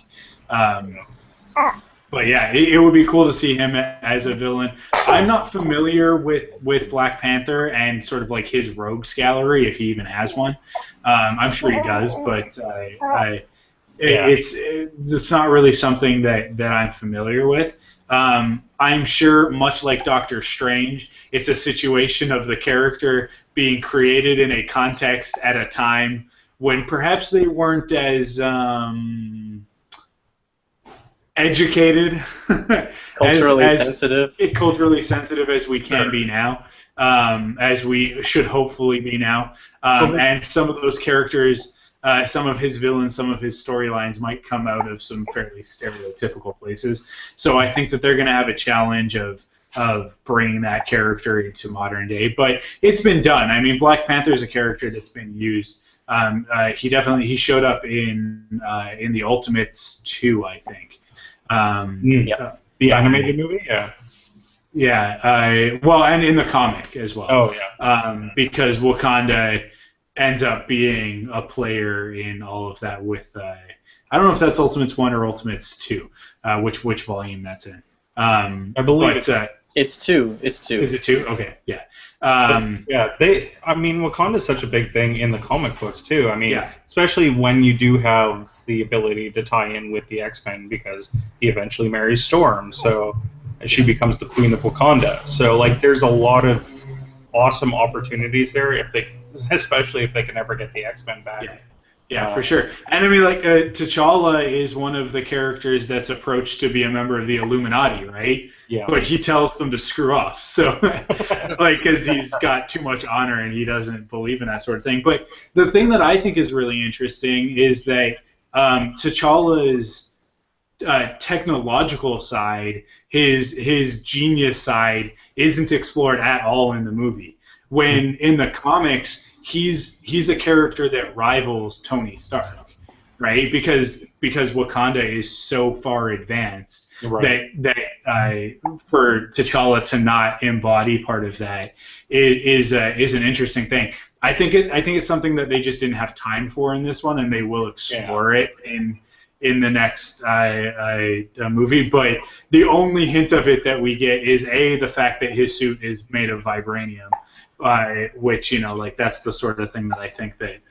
Speaker 1: But yeah, it would be cool to see him as a villain. I'm not familiar with Black Panther and sort of like his rogues gallery, if he even has one. I'm sure he does, but it's not really something that I'm familiar with. I'm sure, much like Doctor Strange, it's a situation of the character being created in a context at a time when perhaps they weren't as educated, culturally sensitive as we can be now, as we should hopefully be now. And some of those characters, some of his villains, some of his storylines might come out of some fairly stereotypical places. So I think that they're going to have a challenge of bringing that character into modern day. But it's been done. I mean, Black Panther is a character that's been used. He showed up in the Ultimates 2, I think.
Speaker 2: The animated movie, yeah.
Speaker 1: Yeah. Well, and in the comic as well.
Speaker 2: Oh yeah.
Speaker 1: Because Wakanda ends up being a player in all of that with I don't know if that's Ultimates 1 or Ultimates 2, which volume that's in.
Speaker 2: I believe
Speaker 3: it's 2. It's 2.
Speaker 1: Is it 2? Okay, yeah.
Speaker 2: Wakanda's such a big thing in the comic books too. I mean, especially when you do have the ability to tie in with the X-Men, because he eventually marries Storm, so she becomes the Queen of Wakanda. So like, there's a lot of awesome opportunities there, especially if they can ever get the X-Men back.
Speaker 1: Yeah, for sure. And I mean, like, T'Challa is one of the characters that's approached to be a member of the Illuminati, right?
Speaker 2: Yeah.
Speaker 1: But he tells them to screw off, so, like, because he's got too much honor and he doesn't believe in that sort of thing. But the thing that I think is really interesting is that T'Challa's technological side, his genius side, isn't explored at all in the movie. When in the comics, he's a character that rivals Tony Stark, right? Because Wakanda is so far advanced that for T'Challa to not embody part of that is an interesting thing. I think it's something that they just didn't have time for in this one, and they will explore it in the next movie. But the only hint of it that we get is the fact that his suit is made of vibranium. Which, you know, like, that's the sort of thing that I think that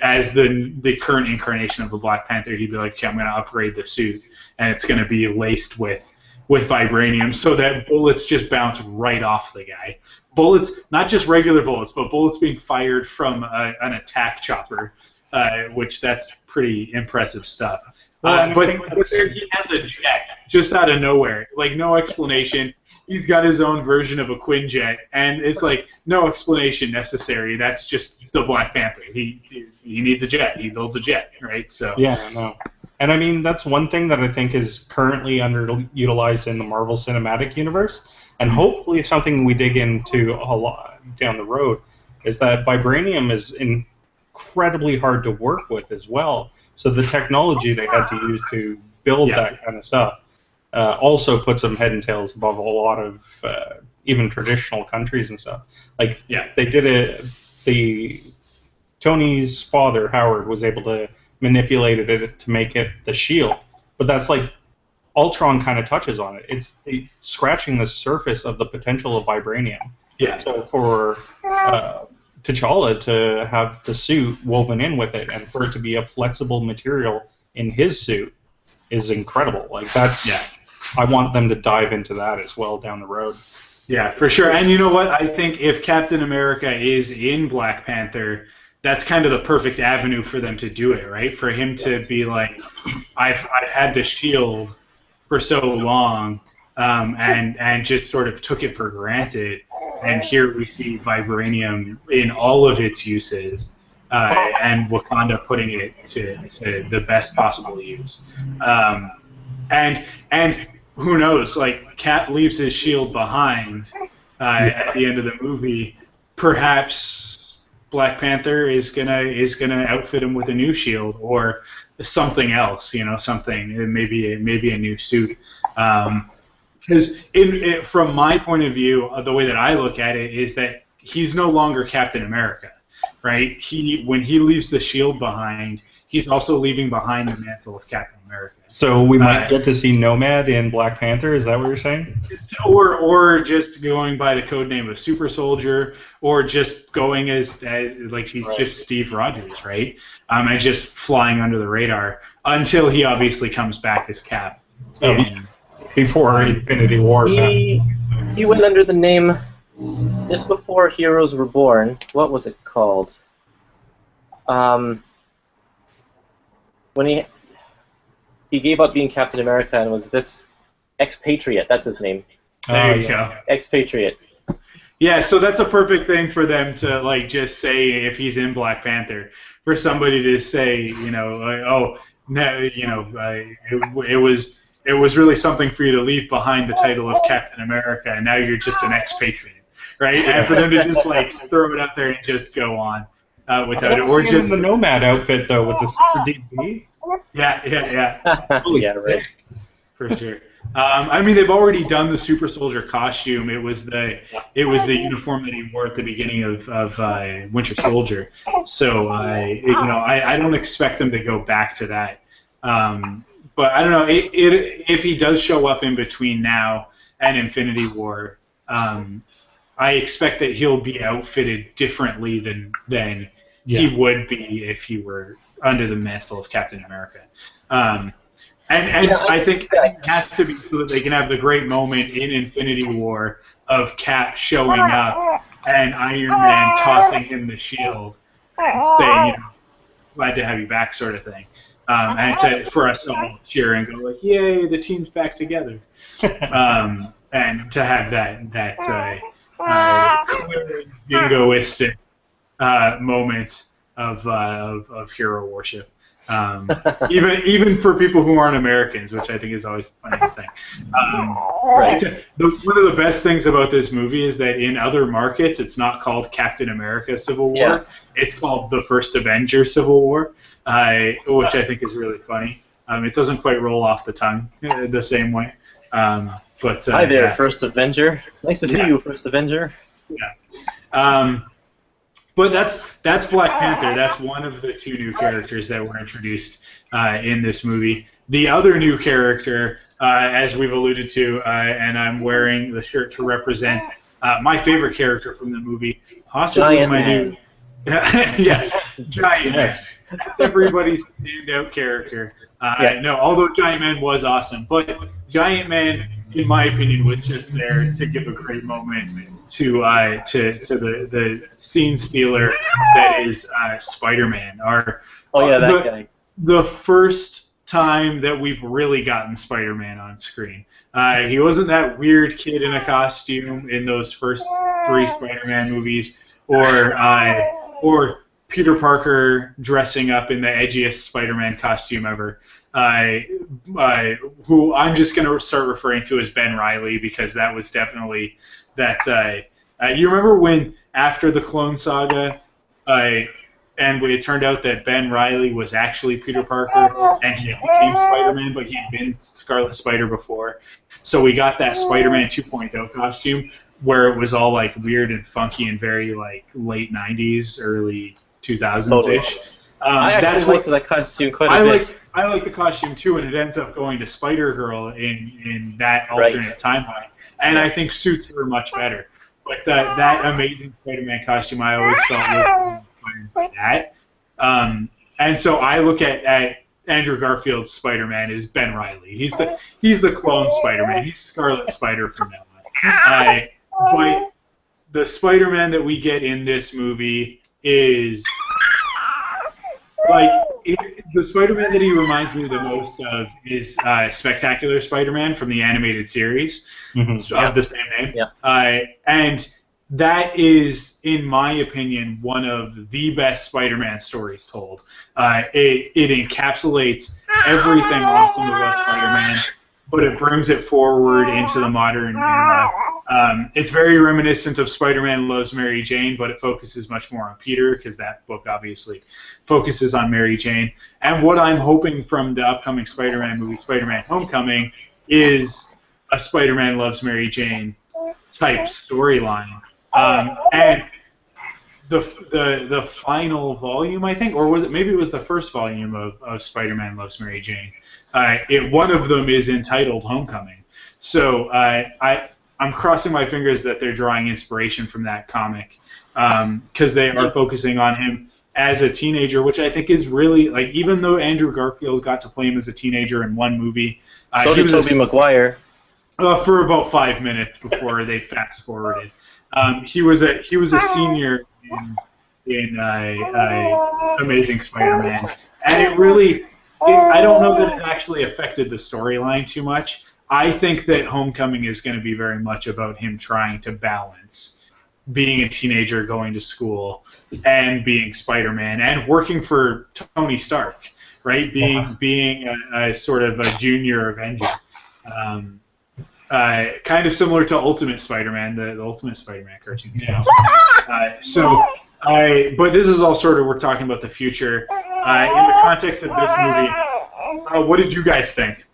Speaker 1: as the current incarnation of the Black Panther, he'd be like, okay, I'm going to upgrade the suit, and it's going to be laced with vibranium so that bullets just bounce right off the guy. Bullets, not just regular bullets, but bullets being fired from an attack chopper, which that's pretty impressive stuff. But there he has a jet just out of nowhere, like, no explanation. He's got his own version of a Quinjet, and it's like, no explanation necessary. That's just the Black Panther. He needs a jet. He builds a jet, right? So
Speaker 2: yeah, no. And I mean, that's one thing that I think is currently underutilized in the Marvel Cinematic Universe, and hopefully something we dig into a lot down the road, is that vibranium is incredibly hard to work with as well. So the technology they had to use to build that kind of stuff also puts them head and tails above a lot of even traditional countries and stuff. Like, they did it. Tony's father, Howard, was able to manipulate it to make it the shield. But that's like Ultron kind of touches on it. It's scratching the surface of the potential of vibranium.
Speaker 1: Yeah.
Speaker 2: So for T'Challa to have the suit woven in with it and for it to be a flexible material in his suit is incredible. Like, that's...
Speaker 1: Yeah.
Speaker 2: I want them to dive into that as well down the road.
Speaker 1: Yeah, for sure. And you know what? I think if Captain America is in Black Panther, that's kind of the perfect avenue for them to do it, right? For him to be like, I've had the shield for so long, and just sort of took it for granted. And here we see vibranium in all of its uses, and Wakanda putting it to the best possible use. And who knows? Like, Cap leaves his shield behind at the end of the movie. Perhaps Black Panther is gonna outfit him with a new shield or something else, something maybe a new suit. Because from my point of view, the way that I look at it is that he's no longer Captain America, right? When he leaves the shield behind, he's also leaving behind the mantle of Captain America.
Speaker 2: So we might get to see Nomad in Black Panther. Is that what you're saying?
Speaker 1: Or just going by the code name of Super Soldier, or just going as like he's just Steve Rogers, right? And just flying under the radar until he obviously comes back as Cap.
Speaker 2: Before Infinity War.
Speaker 3: He went under the name just before Heroes Were Born. What was it called? When he gave up being Captain America and was this Expatriate. That's his name.
Speaker 1: There you go.
Speaker 3: Expatriate.
Speaker 1: Yeah, so that's a perfect thing for them to like just say if he's in Black Panther, for somebody to say, oh, no, it was really something for you to leave behind the title of Captain America, and now you're just an expatriate, right? And for them to just like throw it up there and just go on without it, or just
Speaker 2: the Nomad outfit though with the super deep V.
Speaker 1: Yeah.
Speaker 3: Yeah, right.
Speaker 1: For sure. I mean, they've already done the Super Soldier costume. It was the uniform that he wore at the beginning of Winter Soldier. So I don't expect them to go back to that. But I don't know if he does show up in between now and Infinity War. I expect that he'll be outfitted differently than he would be if he were under the mantle of Captain America. I think it has to be so that they can have the great moment in Infinity War of Cap showing up and Iron Man tossing him the shield and saying, glad to have you back, sort of thing. And for us to all cheer and go like, yay, the team's back together. And to have that clear jingoistic moment of hero worship. Even for people who aren't Americans, which I think is always the funniest thing. One of the best things about this movie is that in other markets, it's not called Captain America Civil War. Yeah. It's called The First Avenger Civil War, which I think is really funny. It doesn't quite roll off the tongue the same way. But
Speaker 3: hi there, First Avenger. Nice to see you, First Avenger.
Speaker 1: Yeah. But that's Black Panther. That's one of the two new characters that were introduced in this movie. The other new character, as we've alluded to, and I'm wearing the shirt to represent my favorite character from the movie, possibly
Speaker 3: Giant
Speaker 1: my
Speaker 3: Man.
Speaker 1: new. Yes, Giant Man. That's everybody's standout character. No, although Giant Man was awesome, but Giant Man, in my opinion, was just there to give a great moment to the scene stealer that is Spider-Man.
Speaker 3: That guy.
Speaker 1: The first time that we've really gotten Spider-Man on screen. He wasn't that weird kid in a costume in those first three Spider-Man movies, or Peter Parker dressing up in the edgiest Spider-Man costume ever. Who I'm just going to start referring to as Ben Reilly, because that was definitely that. You remember when after the Clone Saga, and it turned out that Ben Reilly was actually Peter Parker, and he became Spider-Man, but he'd been Scarlet Spider before. So we got that Spider-Man 2.0 costume where it was all like weird and funky and very like late 90s, early 2000s-ish.
Speaker 3: I actually liked that costume quite a bit.
Speaker 1: I like the costume too, and it ends up going to Spider-Girl in that alternate timeline. And I think suits her much better. But that amazing Spider-Man costume I always felt was inspired by that. And so I look at Andrew Garfield's Spider-Man as Ben Reilly. He's the clone Spider-Man. He's Scarlet Spider from now on. But the Spider-Man that we get in this movie is like the Spider-Man that he reminds me the most of is Spectacular Spider-Man from the animated series of the same name. Yeah. And that is, in my opinion, one of the best Spider-Man stories told. It encapsulates everything awesome about Spider-Man, but it brings it forward into the modern era. It's very reminiscent of Spider-Man Loves Mary Jane, but it focuses much more on Peter, because that book obviously focuses on Mary Jane. And what I'm hoping from the upcoming Spider-Man movie, Spider-Man Homecoming, is a Spider-Man Loves Mary Jane type storyline. And the final volume, I think, or was it, maybe it was the first volume of Spider-Man Loves Mary Jane. One of them is entitled Homecoming. So I'm crossing my fingers that they're drawing inspiration from that comic, because they are focusing on him as a teenager, which I think is really, like, even though Andrew Garfield got to play him as a teenager in one movie,
Speaker 3: so did Tobey Maguire.
Speaker 1: For about 5 minutes before they fast forwarded. He was a senior in Amazing Spider-Man, and it really, I don't know that it actually affected the storyline too much. I think that Homecoming is going to be very much about him trying to balance being a teenager going to school and being Spider-Man and working for Tony Stark, right? Being a sort of a junior Avenger. Kind of similar to Ultimate Spider-Man, the Ultimate Spider-Man cartoon series. But this is all sort of, we're talking about the future. In the context of this movie, what did you guys think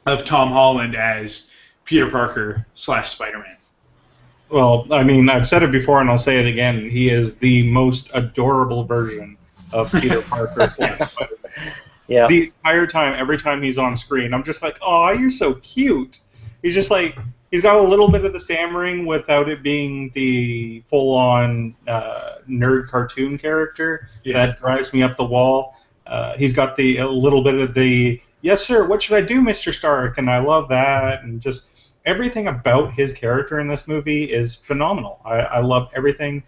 Speaker 1: of Tom Holland as Peter Parker / Spider-Man?
Speaker 2: Well, I mean, I've said it before and I'll say it again. He is the most adorable version of Peter Parker / Spider-Man.
Speaker 3: Yeah.
Speaker 2: The entire time, every time he's on screen, I'm just like, oh, you're so cute. He's just like, he's got a little bit of the stammering without it being the full-on nerd cartoon character that drives me up the wall. He's got a little bit of the, yes, sir, what should I do, Mr. Stark? And I love that. And just everything about his character in this movie is phenomenal. I love everything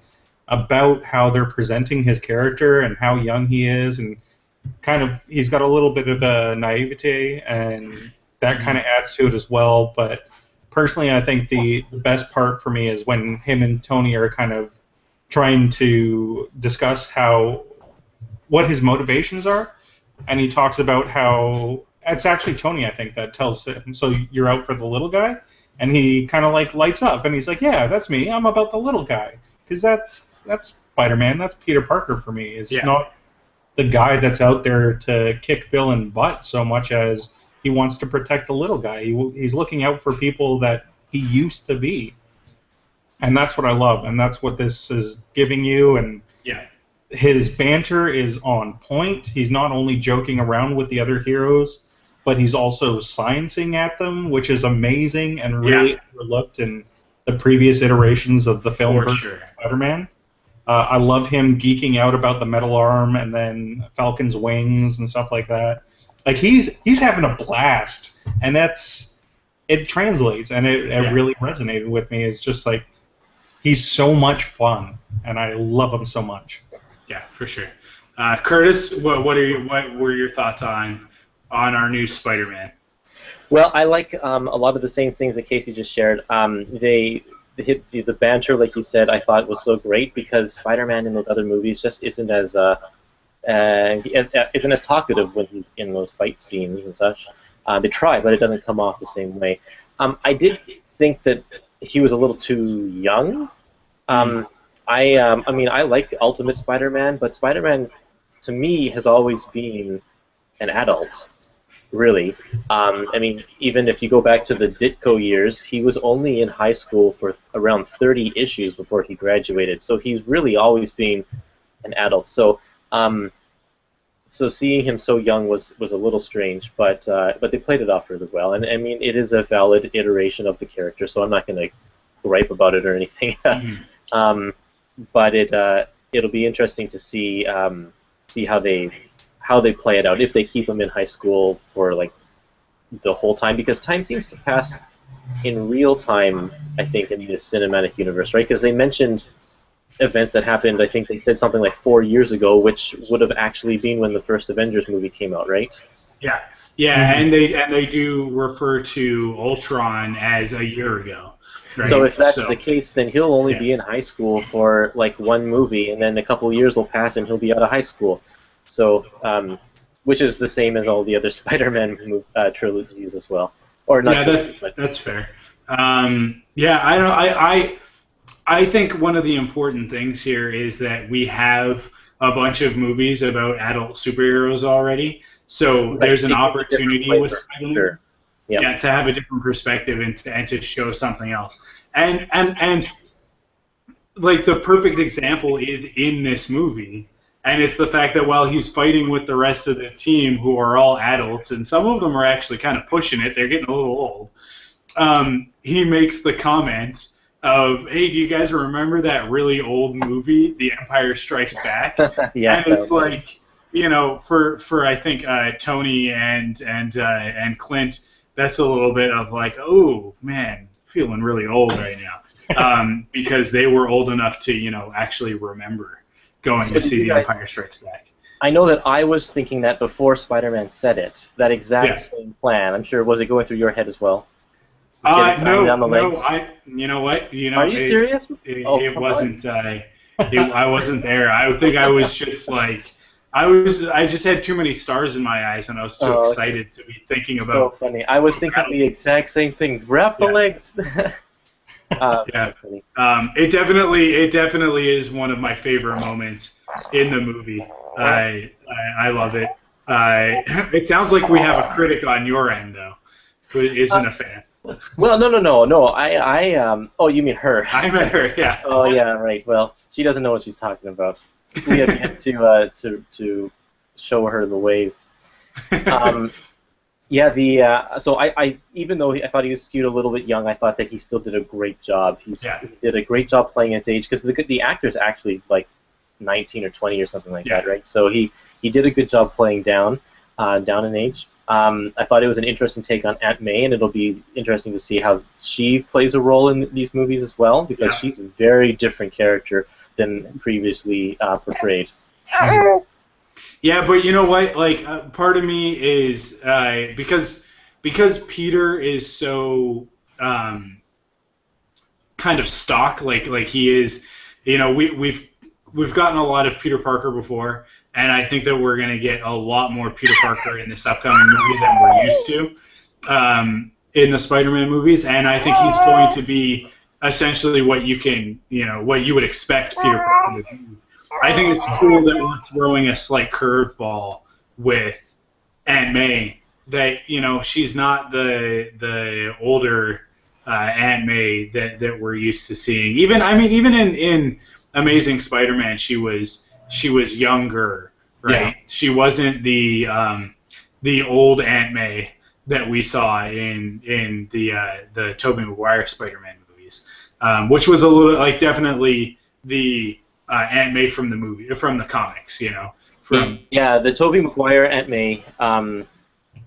Speaker 2: about how they're presenting his character and how young he is. And kind of, he's got a little bit of a naivete, and that kind of adds to it as well. But personally, I think the best part for me is when him and Tony are kind of trying to discuss what his motivations are, and he talks about how it's actually Tony, I think, that tells him, so you're out for the little guy? And he kind of like lights up, and he's like, yeah, that's me. I'm about the little guy. Because that's Spider-Man. That's Peter Parker for me. It's not the guy that's out there to kick villain butt so much as he wants to protect the little guy. He's looking out for people that he used to be. And that's what I love, and that's what this is giving you. And his banter is on point. He's not only joking around with the other heroes, but he's also sciencing at them, which is amazing and really overlooked in the previous iterations of the film version of Spider-Man. I love him geeking out about the metal arm and then Falcon's wings and stuff like that. Like, he's having a blast, and it translates, and it really resonated with me. It's just like, he's so much fun, and I love him so much.
Speaker 1: Yeah, for sure. Curtis, what were your thoughts on our new Spider-Man?
Speaker 3: Well, I like a lot of the same things that Casey just shared. They the banter, like you said, I thought was so great because Spider-Man in those other movies just isn't as isn't as talkative when he's in those fight scenes and such. They try, but it doesn't come off the same way. I did think that he was a little too young. I mean, I like Ultimate Spider-Man, but Spider-Man, to me, has always been an adult, really. I mean, even if you go back to the Ditko years, he was only in high school for around 30 issues before he graduated, so he's really always been an adult. So, so seeing him so young was a little strange, but they played it off really well. And I mean, it is a valid iteration of the character, so I'm not going to gripe about it or anything. But it'll be interesting to see how they play it out if they keep him in high school for like the whole time, because time seems to pass in real time, I think, in the cinematic universe, right? Because they mentioned events that happened, I think they said something like 4 years ago, which would have actually been when the first Avengers movie came out, right?
Speaker 1: Yeah, yeah, and they do refer to Ultron as a year ago. Right?
Speaker 3: So if that's the case, then he'll only be in high school for like one movie, and then a couple of years will pass and he'll be out of high school. So, which is the same as all the other Spider-Man trilogies as well. Or not?
Speaker 1: Yeah, that's fair. Yeah, I think one of the important things here is that we have a bunch of movies about adult superheroes already, so there's an opportunity with Spider-Man,
Speaker 3: sure.
Speaker 1: yeah, to have a different perspective and to show something else. And like the perfect example is in this movie, and it's the fact that while he's fighting with the rest of the team who are all adults, and some of them are actually kind of pushing it, they're getting a little old, he makes the comment of, hey, do you guys remember that really old movie, The Empire Strikes Back?
Speaker 3: Yeah,
Speaker 1: and it's like, you know, for I think Tony and Clint, that's a little bit of like, oh man, feeling really old right now, because they were old enough to, you know, actually remember going to see The Empire Strikes Back.
Speaker 3: I know that I was thinking that before Spider-Man said it, that exact same plan. I'm sure, was it going through your head as well?
Speaker 1: No, you know what? You know,
Speaker 3: are you serious?
Speaker 1: It wasn't. I wasn't there. I think I was just like, I just had too many stars in my eyes, and I was too excited to be thinking about.
Speaker 3: So funny. I was thinking the exact same thing. Wrap the legs.
Speaker 1: Yeah. It definitely is one of my favorite moments in the movie. I love it. It sounds like we have a critic on your end though, who isn't a fan.
Speaker 3: Well, no. Oh, you mean her?
Speaker 1: I meant her. Yeah.
Speaker 3: Oh, yeah. Right. Well, she doesn't know what she's talking about. We have yet to show her the ways. Yeah. So I even though I thought he was skewed a little bit young, I thought that he still did a great job. He did a great job playing his age, because the actor's actually like 19 or 20 or something like that, right? So he did a good job playing down in age. I thought it was an interesting take on Aunt May, and it'll be interesting to see how she plays a role in these movies as well, because she's a very different character than previously portrayed.
Speaker 1: Yeah, but you know what? Like, part of me is because Peter is so kind of stock, like he is. You know, we've gotten a lot of Peter Parker before. And I think that we're going to get a lot more Peter Parker in this upcoming movie than we're used to in the Spider-Man movies. And I think he's going to be essentially what you would expect Peter Parker to be. I think it's cool that we're throwing a slight curveball with Aunt May. That, you know, she's not the older Aunt May that we're used to seeing. Even in Amazing Spider-Man, she was younger, right? Yeah. She wasn't the old Aunt May that we saw in the Tobey Maguire Spider-Man movies, which was a little like definitely the Aunt May from the comics, you know.
Speaker 3: The Tobey Maguire Aunt May,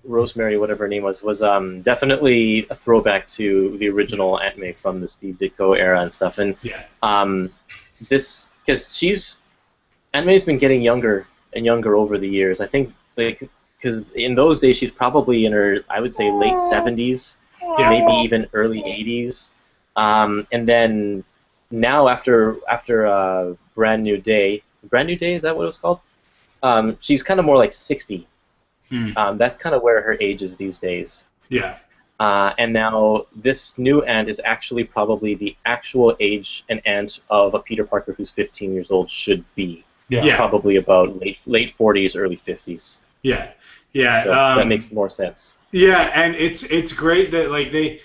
Speaker 3: Rosemary, whatever her name was definitely a throwback to the original Aunt May from the Steve Ditko era and stuff. And this, because Aunt May's been getting younger and younger over the years. I think, like, because in those days she's probably in her, I would say, late 70s, maybe even early 80s. And then now after Brand New Day, is that what it was called? She's kind of more like 60. That's kind of where her age is these days.
Speaker 1: Yeah.
Speaker 3: And now this new aunt is actually probably the actual age and aunt of a Peter Parker who's 15 years old should be.
Speaker 2: Yeah.
Speaker 3: Probably about late 40s, early 50s.
Speaker 1: Yeah. Yeah.
Speaker 3: So that makes more sense.
Speaker 1: Yeah, and it's great that like this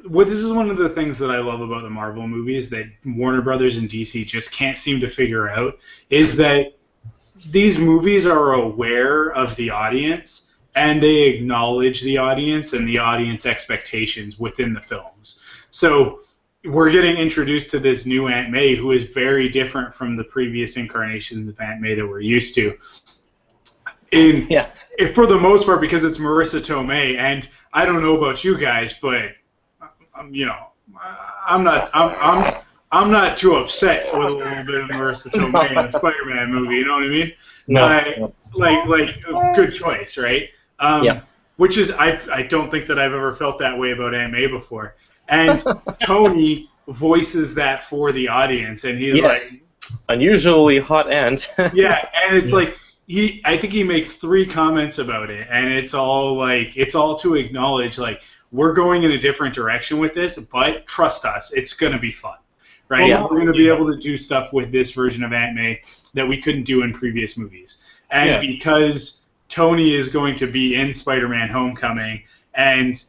Speaker 1: is one of the things that I love about the Marvel movies that Warner Brothers and DC just can't seem to figure out is that these movies are aware of the audience and they acknowledge the audience and the audience expectations within the films. So we're getting introduced to this new Aunt May who is very different from the previous incarnations of Aunt May that we're used to. For the most part, because it's Marissa Tomei, and I don't know about you guys, but I'm not too upset with a little bit of Marissa Tomei in the Spider-Man movie. You know what I mean?
Speaker 3: No.
Speaker 1: Like good choice, right? Which is I don't think that I've ever felt that way about Aunt May before. And Tony voices that for the audience, and he's like
Speaker 3: unusually hot aunt.
Speaker 1: Yeah, and it's like. I think he makes 3 comments about it, and it's all to acknowledge like we're going in a different direction with this, but trust us, it's gonna be fun, right?
Speaker 3: Yeah.
Speaker 1: We're gonna be able to do stuff with this version of Aunt May that we couldn't do in previous movies, and because Tony is going to be in Spider-Man: Homecoming, and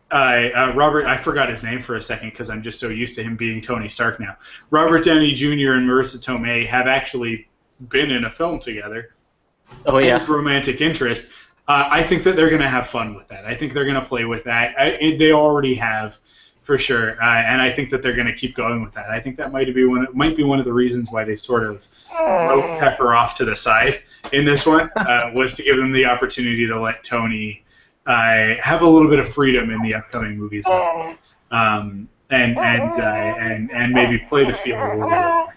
Speaker 1: Robert, I forgot his name for a second because I'm just so used to him being Tony Stark now. Robert Downey Jr. and Marissa Tomei have actually been in a film together.
Speaker 3: Oh yeah.
Speaker 1: As romantic interest. I think that they're going to have fun with that. I think they're going to play with that. They already have, for sure. And I think that they're going to keep going with that. I think that might be one of the reasons why they sort of wrote Pepper off to the side in this one, was to give them the opportunity to let Tony have a little bit of freedom in the upcoming movies, and maybe play the field a little bit.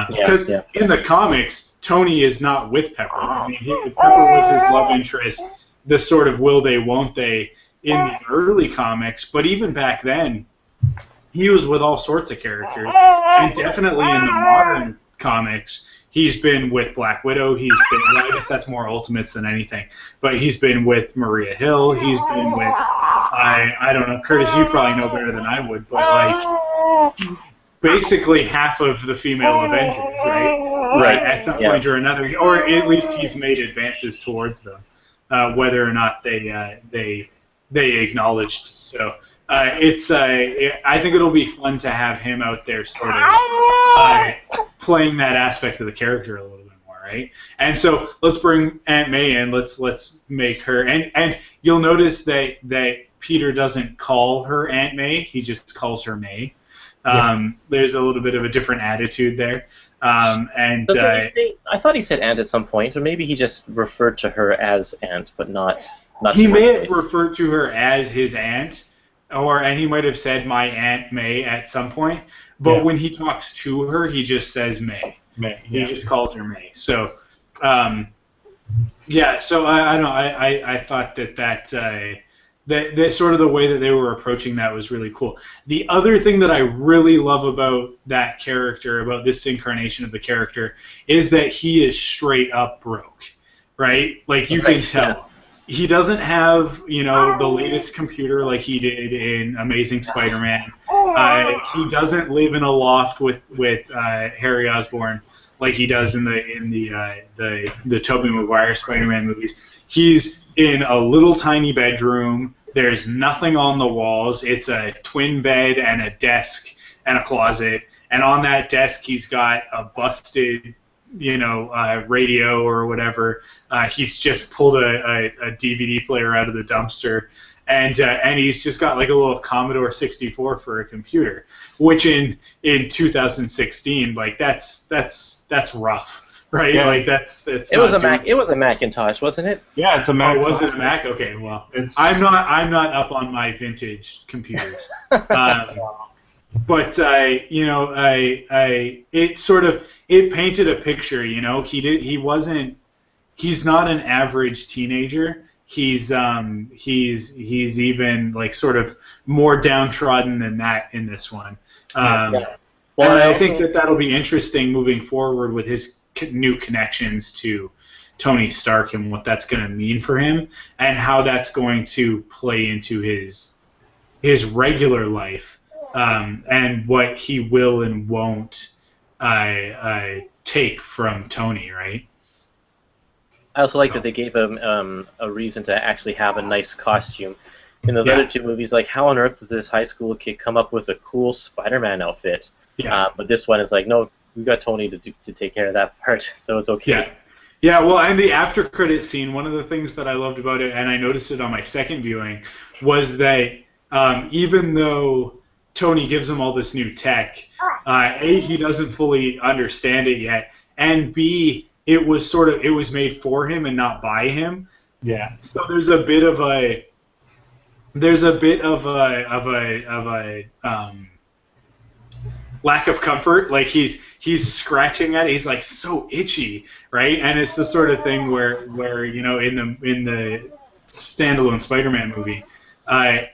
Speaker 1: Because in the comics, Tony is not with Pepper. I mean, Pepper was his love interest, the sort of will they, won't they, in the early comics. But even back then, he was with all sorts of characters. And definitely in the modern comics, he's been with Black Widow. He's been, well, I guess that's more Ultimates than anything. But he's been with Maria Hill. He's been with, I don't know, Curtis, you probably know better than I would, but like... basically half of the female Avengers, right?
Speaker 3: Right.
Speaker 1: At some point or another, or at least he's made advances towards them, whether or not they acknowledged. So I think it'll be fun to have him out there, sort of playing that aspect of the character a little bit more, right? And so let's bring Aunt May in. Let's make her, and you'll notice that Peter doesn't call her Aunt May; he just calls her May. There's a little bit of a different attitude there. I
Speaker 3: thought he said aunt at some point, or maybe he just referred to her as aunt, but not.
Speaker 1: He may have referred to her as his aunt, and he might have said my Aunt May at some point. But when he talks to her, he just says May. He just calls her May. So, So I don't know. I thought that sort of the way that they were approaching that was really cool. The other thing that I really love about that character, about this incarnation of the character, is that he is straight up broke, right? Like you can tell. Yeah. He doesn't have, the latest computer like he did in Amazing Spider-Man. He doesn't live in a loft with Harry Osborn like he does in the Tobey Maguire Spider-Man movies. He's in a little tiny bedroom. There's nothing on the walls. It's a twin bed and a desk and a closet. And on that desk, he's got a busted, radio or whatever. He's just pulled a DVD player out of the dumpster, and he's just got like a little Commodore 64 for a computer, which in 2016, like that's rough. Right, yeah. Like that's
Speaker 3: it was a Mac. It was a Macintosh, wasn't it?
Speaker 2: Yeah, it's a Mac.
Speaker 1: Oh, was it a Mac? Okay, well, I'm not up on my vintage computers, but it painted a picture. He's not an average teenager. he's even like sort of more downtrodden than that in this one.
Speaker 3: Yeah.
Speaker 1: Well, and I
Speaker 3: also
Speaker 1: think that that'll be interesting moving forward with his new connections to Tony Stark and what that's going to mean for him, and how that's going to play into his regular life, and what he will and won't take from Tony, right?
Speaker 3: I also like that they gave him a reason to actually have a nice costume. In those other two movies, like, how on earth did this high school kid come up with a cool Spider-Man outfit?
Speaker 1: Yeah.
Speaker 3: But this one is like, no, we got Tony to take care of that part, so it's okay.
Speaker 1: Yeah. Yeah, well, and the after credit scene, one of the things that I loved about it, and I noticed it on my second viewing, was that even though Tony gives him all this new tech, A, he doesn't fully understand it yet, and B, it was made for him and not by him.
Speaker 2: Yeah.
Speaker 1: So there's a bit of a lack of comfort. Like he's scratching at it. He's like so itchy, right? And it's the sort of thing where in the standalone Spider-Man movie, I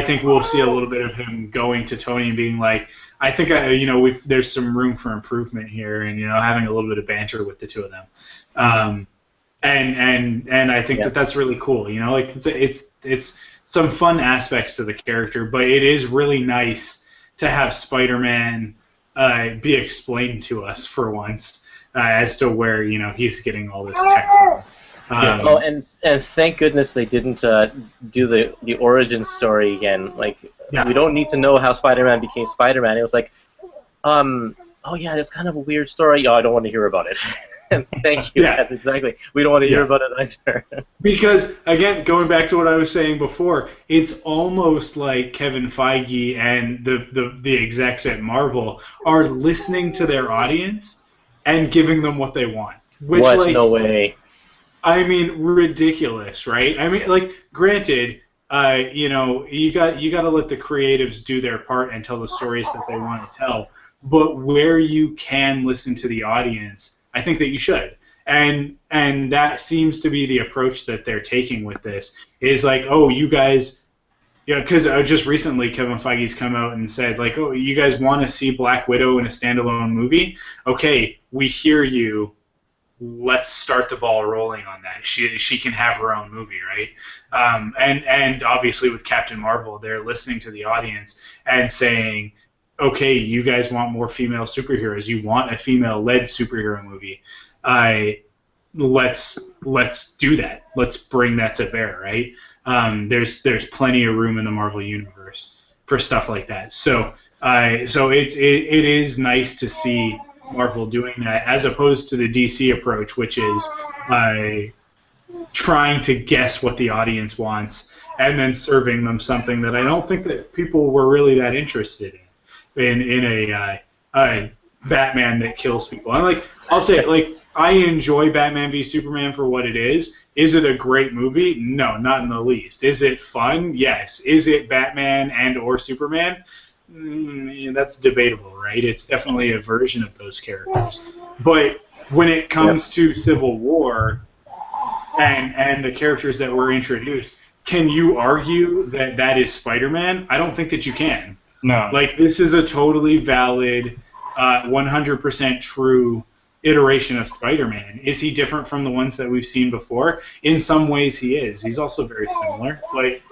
Speaker 1: think we'll see a little bit of him going to Tony and being like, I think there's some room for improvement here, and having a little bit of banter with the two of them, and I think that's really cool. Like it's some fun aspects to the character, but it is really nice to have Spider-Man be explained to us for once as to where he's getting all this tech from.
Speaker 3: And thank goodness they didn't do the origin story again. Like, we don't need to know how Spider-Man became Spider-Man. It was like, oh yeah, that's kind of a weird story. Oh, I don't want to hear about it. Thank you. Yeah. That's exactly. We don't want to hear about it either.
Speaker 1: Because, again, going back to what I was saying before, it's almost like Kevin Feige and the execs at Marvel are listening to their audience and giving them what they want. Which,
Speaker 3: no way.
Speaker 1: I mean, ridiculous, right? I mean, like, granted, you got to let the creatives do their part and tell the stories that they want to tell. But where you can listen to the audience, I think that you should. And that seems to be the approach that they're taking with this. Is like, oh, you guys, because just recently Kevin Feige's come out and said, like, oh, you guys want to see Black Widow in a standalone movie? Okay, we hear you. Let's start the ball rolling on that. She can have her own movie, right? And obviously with Captain Marvel, they're listening to the audience and saying, okay, you guys want more female superheroes. You want a female-led superhero movie. Let's do that. Let's bring that to bear, right? There's plenty of room in the Marvel universe for stuff like that. So it is nice to see Marvel doing that, as opposed to the DC approach, which is trying to guess what the audience wants and then serving them something that I don't think that people were really that interested in a Batman that kills people. And like I'll say, like, I enjoy Batman v Superman for what it is. Is it a great movie? No, not in the least. Is it fun? Yes. Is it Batman and or Superman? That's debatable, right? It's definitely a version of those characters. But when it comes to Civil War and the characters that were introduced, can you argue that that is Spider-Man? I don't think that you can.
Speaker 2: No.
Speaker 1: Like, this is a totally valid, 100% true iteration of Spider-Man. Is he different from the ones that we've seen before? In some ways he is. He's also very similar. Like,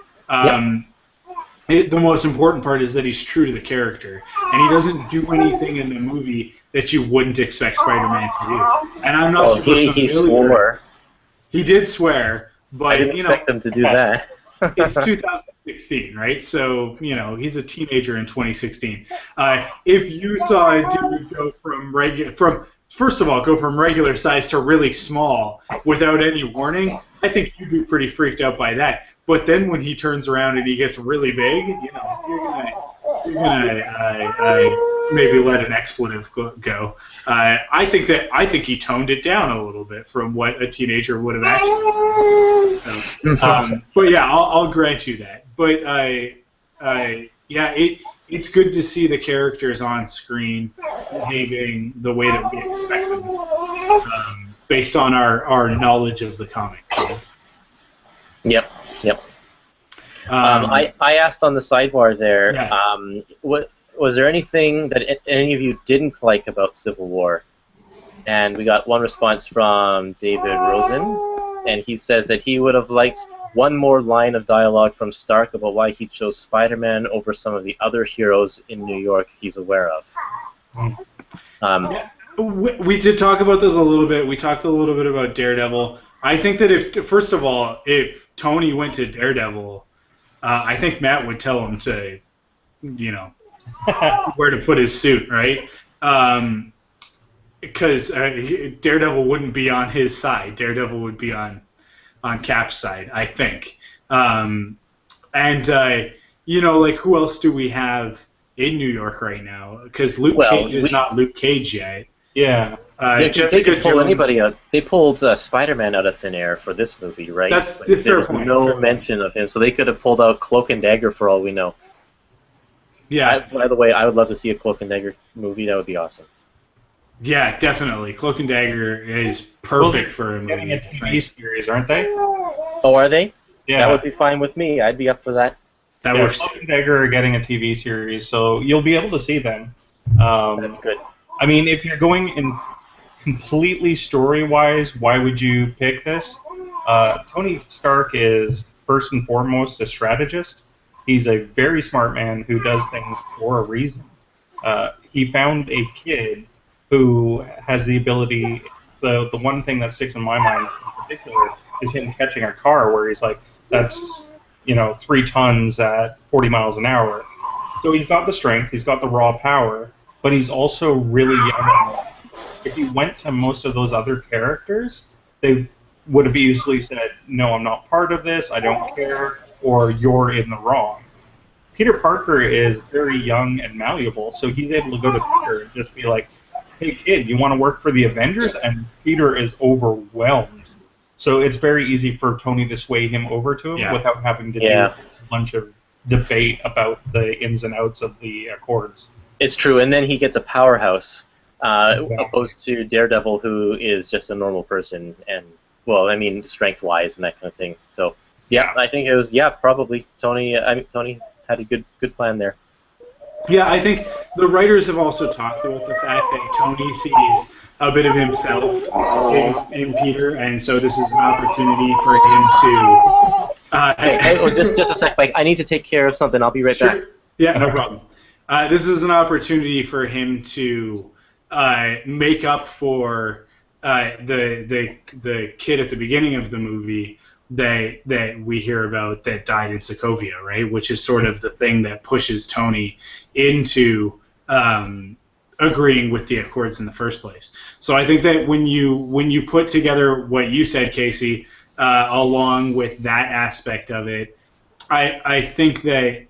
Speaker 1: the most important part is that he's true to the character, and he doesn't do anything in the movie that you wouldn't expect Spider-Man to do. And I'm not super familiar.
Speaker 3: He swore.
Speaker 1: He did swear, but
Speaker 3: I didn't expect him to do that.
Speaker 1: It's 2016, right? So, he's a teenager in 2016. If you saw a dude go first of all, go from regular size to really small without any warning, I think you'd be pretty freaked out by that. But then when he turns around and he gets really big, you're gonna maybe let an expletive go. I think he toned it down a little bit from what a teenager would have actually said. So, but yeah, I'll grant you that. But it's good to see the characters on screen behaving the way that we expect them to, based on our knowledge of the comics.
Speaker 3: Yep. Yep.
Speaker 1: Um,
Speaker 3: I asked on the sidebar there,
Speaker 1: yeah.
Speaker 3: what was there anything that any of you didn't like about Civil War? And we got one response from David Rosen, and he says that he would have liked one more line of dialogue from Stark about why he chose Spider-Man over some of the other heroes in New York he's aware of.
Speaker 1: Yeah, we did talk about this a little bit. We talked a little bit about Daredevil. I think that first of all, if Tony went to Daredevil, I think Matt would tell him to, where to put his suit, right? Because Daredevil wouldn't be on his side. Daredevil would be on Cap's side, I think. Who else do we have in New York right now? Because Luke Cage is not Luke Cage yet.
Speaker 2: Yeah.
Speaker 3: They
Speaker 1: Jessica
Speaker 3: could pull
Speaker 1: Jones.
Speaker 3: anybody out. They pulled Spider-Man out of thin air for this movie, right?
Speaker 1: That's the fair
Speaker 3: There's
Speaker 1: point.
Speaker 3: no mention of him, so they could have pulled out Cloak and Dagger for all we know.
Speaker 1: Yeah.
Speaker 3: By the way, I would love to see a Cloak and Dagger movie. That would be awesome.
Speaker 1: Yeah, definitely. Cloak and Dagger is perfect for a movie.
Speaker 2: Getting a TV series, aren't they?
Speaker 3: Oh, are they?
Speaker 2: Yeah.
Speaker 3: That would be fine with me. I'd be up for that.
Speaker 1: That works
Speaker 2: Cloak
Speaker 1: too.
Speaker 2: and Dagger are getting a TV series, so you'll be able to see them.
Speaker 3: That's good.
Speaker 2: I mean, if you're going in completely story-wise, why would you pick this? Tony Stark is first and foremost a strategist. He's a very smart man who does things for a reason. He found a kid who has the ability. The one thing that sticks in my mind in particular is him catching a car where he's like, that's 3 tons at 40 miles an hour. So he's got the strength, he's got the raw power, but he's also really young. If you went to most of those other characters, they would have easily said, no, I'm not part of this, I don't care, or you're in the wrong. Peter Parker is very young and malleable, so he's able to go to Peter and just be like, hey kid, you want to work for the Avengers? And Peter is overwhelmed. So it's very easy for Tony to sway him over to him without having to do a bunch of debate about the ins and outs of the Accords.
Speaker 3: It's true, and then he gets a powerhouse, opposed to Daredevil, who is just a normal person, and, strength-wise and that kind of thing. So, I think it was, probably Tony. Tony had a good plan there.
Speaker 1: Yeah, I think the writers have also talked about the fact that Tony sees a bit of himself in Peter, and so this is an opportunity for him to.
Speaker 3: Hey, just a sec, Mike. I need to take care of something. I'll be right back.
Speaker 1: Yeah, no problem. This is an opportunity for him to make up for the kid at the beginning of the movie that we hear about that died in Sokovia, right? Which is sort of the thing that pushes Tony into agreeing with the Accords in the first place. So I think that when you put together what you said, Casey, along with that aspect of it, I think that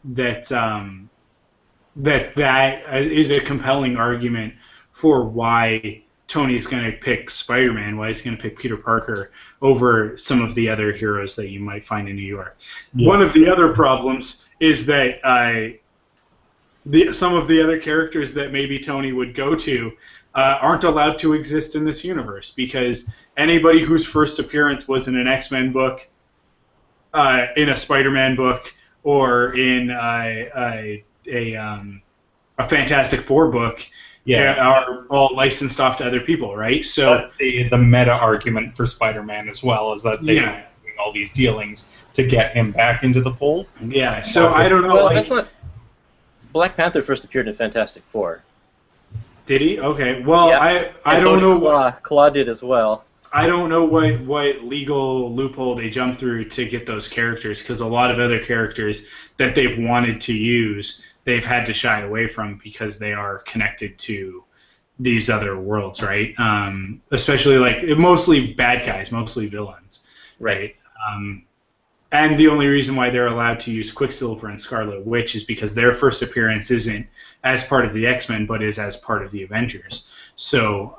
Speaker 1: is a compelling argument for why Tony's going to pick Spider-Man, why he's going to pick Peter Parker over some of the other heroes that you might find in New York. Yeah. One of the other problems is that some of the other characters that maybe Tony would go to aren't allowed to exist in this universe, because anybody whose first appearance was in an X-Men book, in a Spider-Man book, or in a Fantastic Four book, are all licensed off to other people, right? So
Speaker 2: that's the meta argument for Spider-Man as well, is that they're doing all these dealings to get him back into the fold.
Speaker 1: Yeah, so I don't know.
Speaker 3: Well, that's not. Black Panther first appeared in Fantastic Four.
Speaker 1: Did he? Okay. Well, I don't know.
Speaker 3: Claw did as well.
Speaker 1: I don't know what legal loophole they jumped through to get those characters, because a lot of other characters that they've wanted to use, they've had to shy away from because they are connected to these other worlds, right? Especially mostly bad guys, mostly villains, right? And the only reason why they're allowed to use Quicksilver and Scarlet Witch is because their first appearance isn't as part of the X-Men, but is as part of the Avengers. So,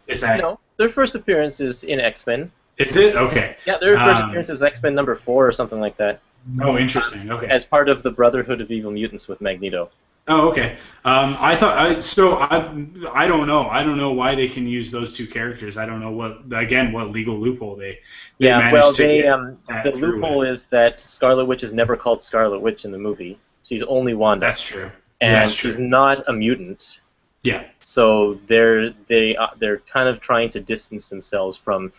Speaker 1: is that...
Speaker 3: No, their first appearance is in X-Men.
Speaker 1: Is it? Okay.
Speaker 3: Yeah, their first appearance is X-Men number 4 or something like that.
Speaker 1: Oh, interesting. Okay.
Speaker 3: As part of the Brotherhood of Evil Mutants with Magneto.
Speaker 1: Oh, okay. I don't know. I don't know why they can use those two characters. I don't know what legal loophole they
Speaker 3: Yeah, well,
Speaker 1: managed to
Speaker 3: they
Speaker 1: get
Speaker 3: the
Speaker 1: that through
Speaker 3: loophole
Speaker 1: with.
Speaker 3: is that Scarlet Witch is never called Scarlet Witch in the movie. She's only Wanda,
Speaker 1: That's true.
Speaker 3: and
Speaker 1: That's
Speaker 3: she's
Speaker 1: true.
Speaker 3: not a mutant.
Speaker 1: Yeah.
Speaker 3: So they're kind of trying to distance themselves from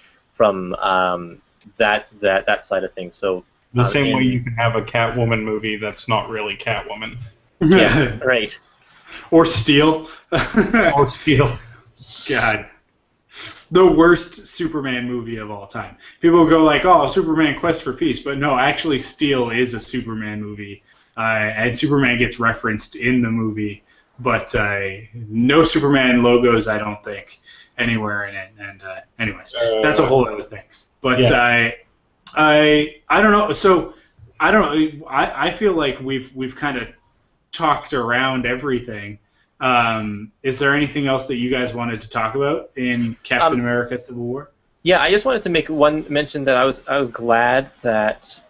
Speaker 3: that side of things. So
Speaker 2: The same way
Speaker 3: in
Speaker 2: you can have a Catwoman movie that's not really Catwoman.
Speaker 3: yeah, right.
Speaker 1: Or Steel.
Speaker 2: Or Steel.
Speaker 1: God. The worst Superman movie of all time. People go like, "Oh, Superman Quest for Peace," but no, actually, Steel is a Superman movie, and Superman gets referenced in the movie, but no Superman logos, I don't think, anywhere in it. And anyways, that's a whole other thing. But
Speaker 2: Yeah.
Speaker 1: I don't know. So I don't know. I feel like we've kind of talked around everything. Is there anything else that you guys wanted to talk about in Captain
Speaker 3: Um,
Speaker 1: America: Civil War?
Speaker 3: yeah, I just wanted to make one mention that I was glad that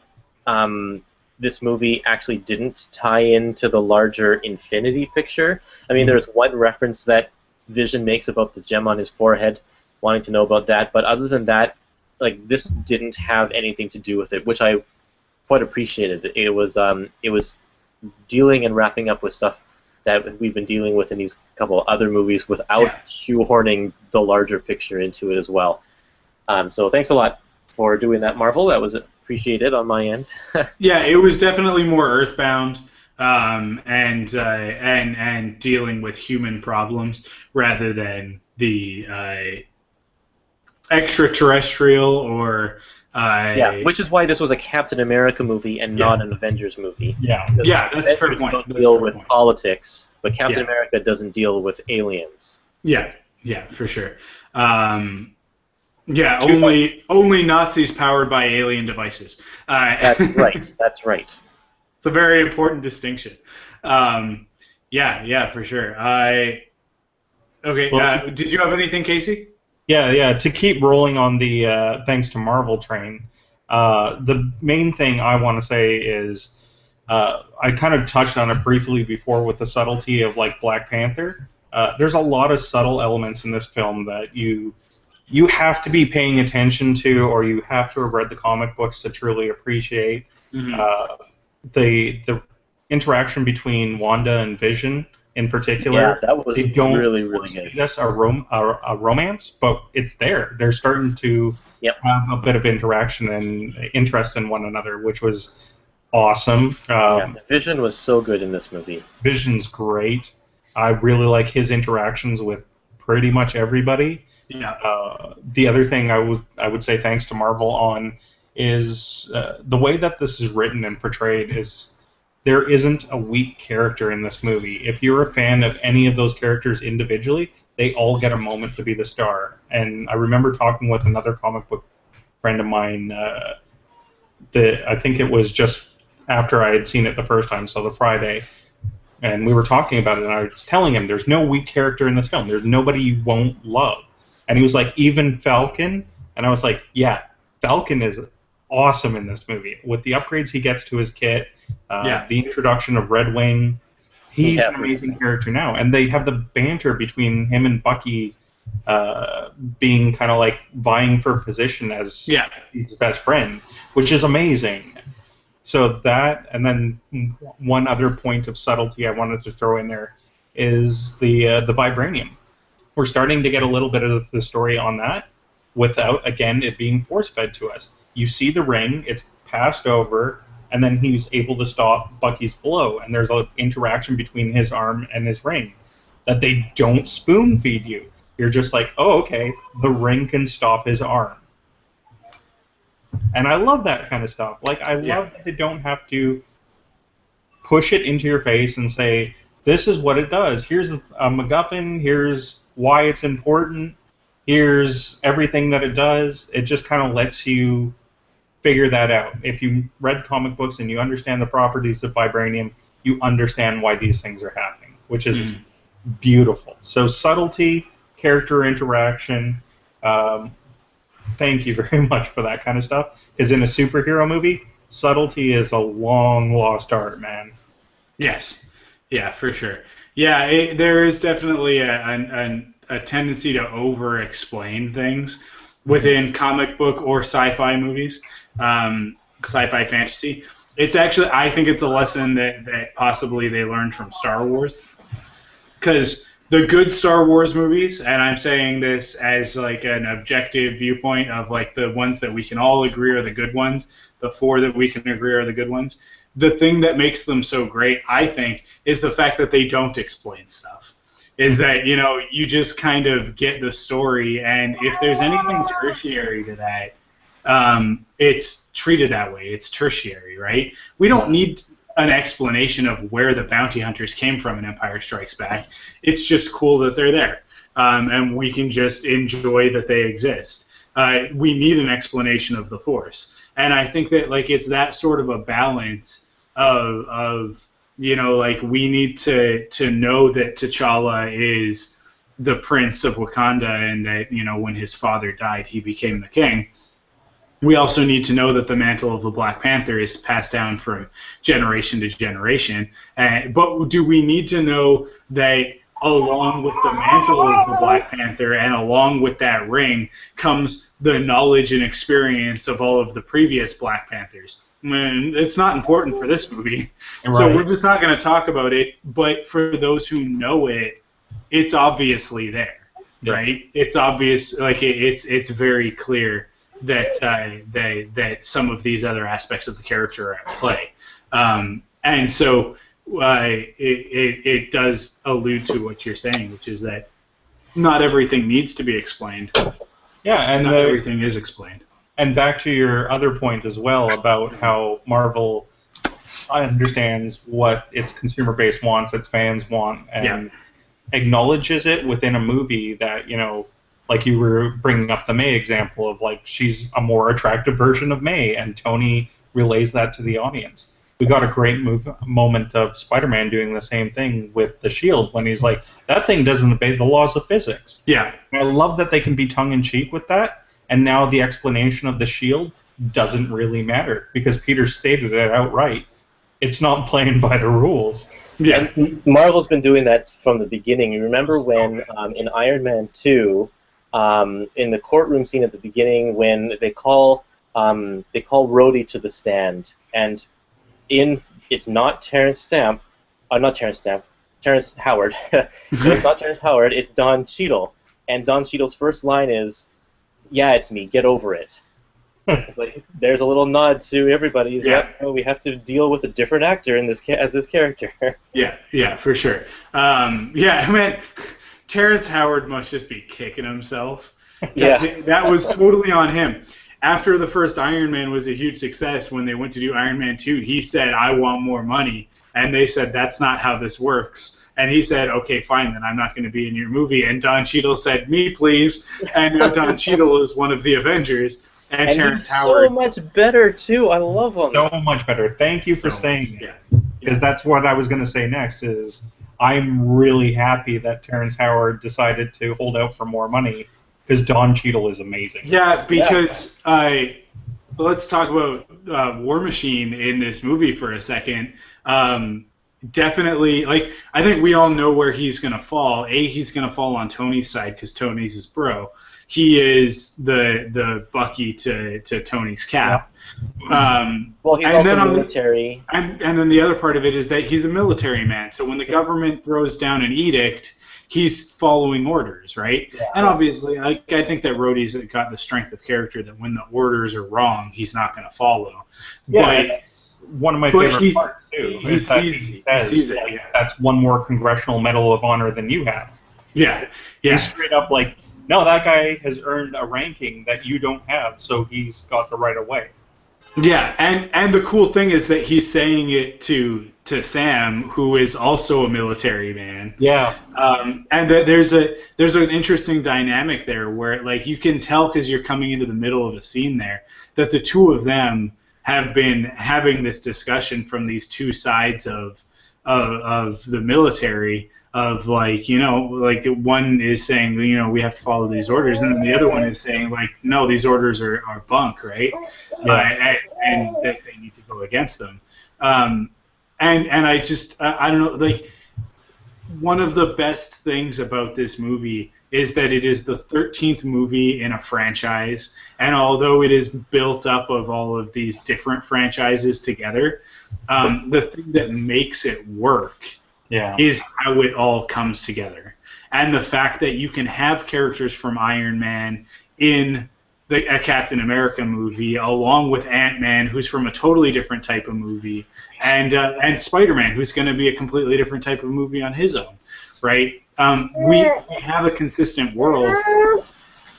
Speaker 3: this movie actually didn't tie into the larger Infinity picture. I mean, there's one reference that Vision makes about the gem on his forehead, wanting to know about that, but other than that, like this didn't have anything to do with it, which I quite appreciated. It was dealing and wrapping up with stuff that we've been dealing with in these couple other movies without shoehorning the larger picture into it as well. So thanks a lot for doing that, Marvel. That was appreciated on my end.
Speaker 1: Yeah, it was definitely more earthbound, and dealing with human problems rather than the extraterrestrial or
Speaker 3: Yeah, which is why this was a Captain America movie and not an Avengers movie.
Speaker 2: Yeah.
Speaker 3: Because
Speaker 1: Yeah, that's a fair
Speaker 3: Avengers
Speaker 1: point.
Speaker 3: don't
Speaker 1: That's a
Speaker 3: deal
Speaker 1: fair
Speaker 3: with
Speaker 1: point.
Speaker 3: politics, but Captain
Speaker 1: Yeah.
Speaker 3: America doesn't deal with aliens.
Speaker 1: Yeah, for sure. Yeah,
Speaker 2: Two
Speaker 1: only Nazis powered by alien devices.
Speaker 3: That's right. That's right.
Speaker 1: It's a very important distinction. Yeah, for sure. Okay.
Speaker 2: Well,
Speaker 1: Did you have anything, Casey?
Speaker 2: yeah. To keep rolling on the thanks to Marvel train, the main thing I want to say is I kind of touched on it briefly before with the subtlety of like Black Panther. There's a lot of subtle elements in this film that you have to be paying attention to, or you have to have read the comic books to truly appreciate.
Speaker 1: Mm-hmm.
Speaker 2: The interaction between Wanda and Vision in particular.
Speaker 3: Yeah, that was
Speaker 2: they don't
Speaker 3: really good.
Speaker 2: Just a romance, but it's there. They're starting to have a bit of interaction and interest in one another, which was awesome.
Speaker 3: Yeah, Vision was so good in this movie.
Speaker 2: Vision's great. I really like his interactions with pretty much everybody.
Speaker 1: Yeah.
Speaker 2: The other thing I would say thanks to Marvel on is the way that this is written and portrayed is there isn't a weak character in this movie. If you're a fan of any of those characters individually, they all get a moment to be the star. And I remember talking with another comic book friend of mine. I think it was just after I had seen it the first time, so the Friday. And we were talking about it, and I was telling him there's no weak character in this film. There's nobody you won't love. And he was like, even Falcon? And I was like, yeah, Falcon is awesome in this movie. With the upgrades he gets to his kit, the introduction of Red Wing, he's an amazing character now. And they have the banter between him and Bucky being kind of like vying for position as his best friend, which is amazing. So that, and then one other point of subtlety I wanted to throw in there is the vibranium. We're starting to get a little bit of the story on that without, again, it being force-fed to us. You see the ring, it's passed over, and then he's able to stop Bucky's blow, and there's an interaction between his arm and his ring that they don't spoon-feed you. You're just like, oh, okay, the ring can stop his arm. And I love that kind of stuff. Like, I love that they don't have to push it into your face and say, this is what it does. Here's a MacGuffin. Here's why it's important. Here's everything that it does. It just kind of lets you figure that out. If you read comic books and you understand the properties of vibranium, you understand why these things are happening, which is beautiful. So subtlety, character interaction, thank you very much for that kind of stuff. Because in a superhero movie, subtlety is a long lost art, man.
Speaker 1: Yes. Yeah, for sure. Yeah, there is definitely a tendency to over-explain things within comic book or sci-fi movies, sci-fi fantasy. It's actually, I think it's a lesson that possibly they learned from Star Wars, because the good Star Wars movies, and I'm saying this as like an objective viewpoint of like the ones that we can all agree are the good ones, the four that we can agree are the good ones. The thing that makes them so great, I think, is the fact that they don't explain stuff. Is that, you just kind of get the story, and if there's anything tertiary to that, it's treated that way. It's tertiary, right? We don't need an explanation of where the bounty hunters came from in Empire Strikes Back. It's just cool that they're there, and we can just enjoy that they exist. We need an explanation of the Force, and I think that like it's that sort of a balance of like we need to know that T'Challa is the prince of Wakanda, and that when his father died, he became the king. We also need to know that the mantle of the Black Panther is passed down from generation to generation. But do we need to know that along with the mantle of the Black Panther and along with that ring comes the knowledge and experience of all of the previous Black Panthers? I mean, it's not important for this movie. Right. So we're just not going to talk about it. But for those who know it, it's obviously there, right? It's obvious, like it's very clear that that some of these other aspects of the character are at play, and so it does allude to what you're saying, which is that not everything needs to be explained.
Speaker 2: Yeah, and
Speaker 1: not everything is explained.
Speaker 2: And back to your other point as well about how Marvel understands what its consumer base wants, its fans want, and acknowledges it within a movie that like you were bringing up the May example of like she's a more attractive version of May, and Tony relays that to the audience. We got a great moment of Spider-Man doing the same thing with the shield when he's like, that thing doesn't obey the laws of physics.
Speaker 1: Yeah.
Speaker 2: And I love that they can be tongue-in-cheek with that, and now the explanation of the shield doesn't really matter because Peter stated it outright. It's not playing by the rules.
Speaker 3: Yeah. And Marvel's been doing that from the beginning. You remember when in Iron Man 2, in the courtroom scene at the beginning when they call Rhodey to the stand, and it's not Terrence Howard. It's not Terrence Howard. It's Don Cheadle, and Don Cheadle's first line is, "Yeah, it's me. Get over it." It's like there's a little nod to everybody. We have to deal with a different actor in this as this character.
Speaker 1: Yeah, for sure. I mean, Terrence Howard must just be kicking himself.
Speaker 3: Yeah,
Speaker 1: that was totally on him. After the first Iron Man was a huge success, when they went to do Iron Man 2, he said, "I want more money," and they said, "That's not how this works." And he said, "Okay, fine, then I'm not going to be in your movie." And Don Cheadle said, "Me, please." And now Don Cheadle is one of the Avengers. And Terrence Howard.
Speaker 3: So much better, too. I love him.
Speaker 2: So much better. Thank you for saying that. Because that's what I was going to say next is I'm really happy that Terrence Howard decided to hold out for more money because Don Cheadle is amazing.
Speaker 1: Yeah, because let's talk about War Machine in this movie for a second. Definitely, like, I think we all know where he's going to fall. He's going to fall on Tony's side because Tony's his bro. He is the Bucky to Tony's Cap.
Speaker 3: Yeah. Well, he's also military.
Speaker 1: And then the other part of it is that he's a military man. So when the government throws down an edict, he's following orders, right? Yeah. And obviously, I think that Rhodey's got the strength of character that when the orders are wrong, he's not going to follow.
Speaker 2: Yeah, that's one of my favorite parts, too.
Speaker 1: He sees it. Yeah.
Speaker 2: That's one more Congressional Medal of Honor than you have.
Speaker 1: Yeah.
Speaker 2: He's straight up like, no, that guy has earned a ranking that you don't have, so he's got the right of way.
Speaker 1: Yeah, and the cool thing is that he's saying it to Sam, who is also a military man.
Speaker 2: Yeah.
Speaker 1: And that there's an interesting dynamic there where like you can tell because you're coming into the middle of a scene there that the two of them have been having this discussion from these two sides of the military. Of like, like one is saying, we have to follow these orders, and then the other one is saying, like, no, these orders are bunk, right? Yeah. And that they need to go against them. And I don't know, like, one of the best things about this movie is that it is the 13th movie in a franchise, and although it is built up of all of these different franchises together, the thing that makes it work is how it all comes together. And the fact that you can have characters from Iron Man in a Captain America movie, along with Ant-Man, who's from a totally different type of movie, and Spider-Man, who's going to be a completely different type of movie on his own, right? We have a consistent world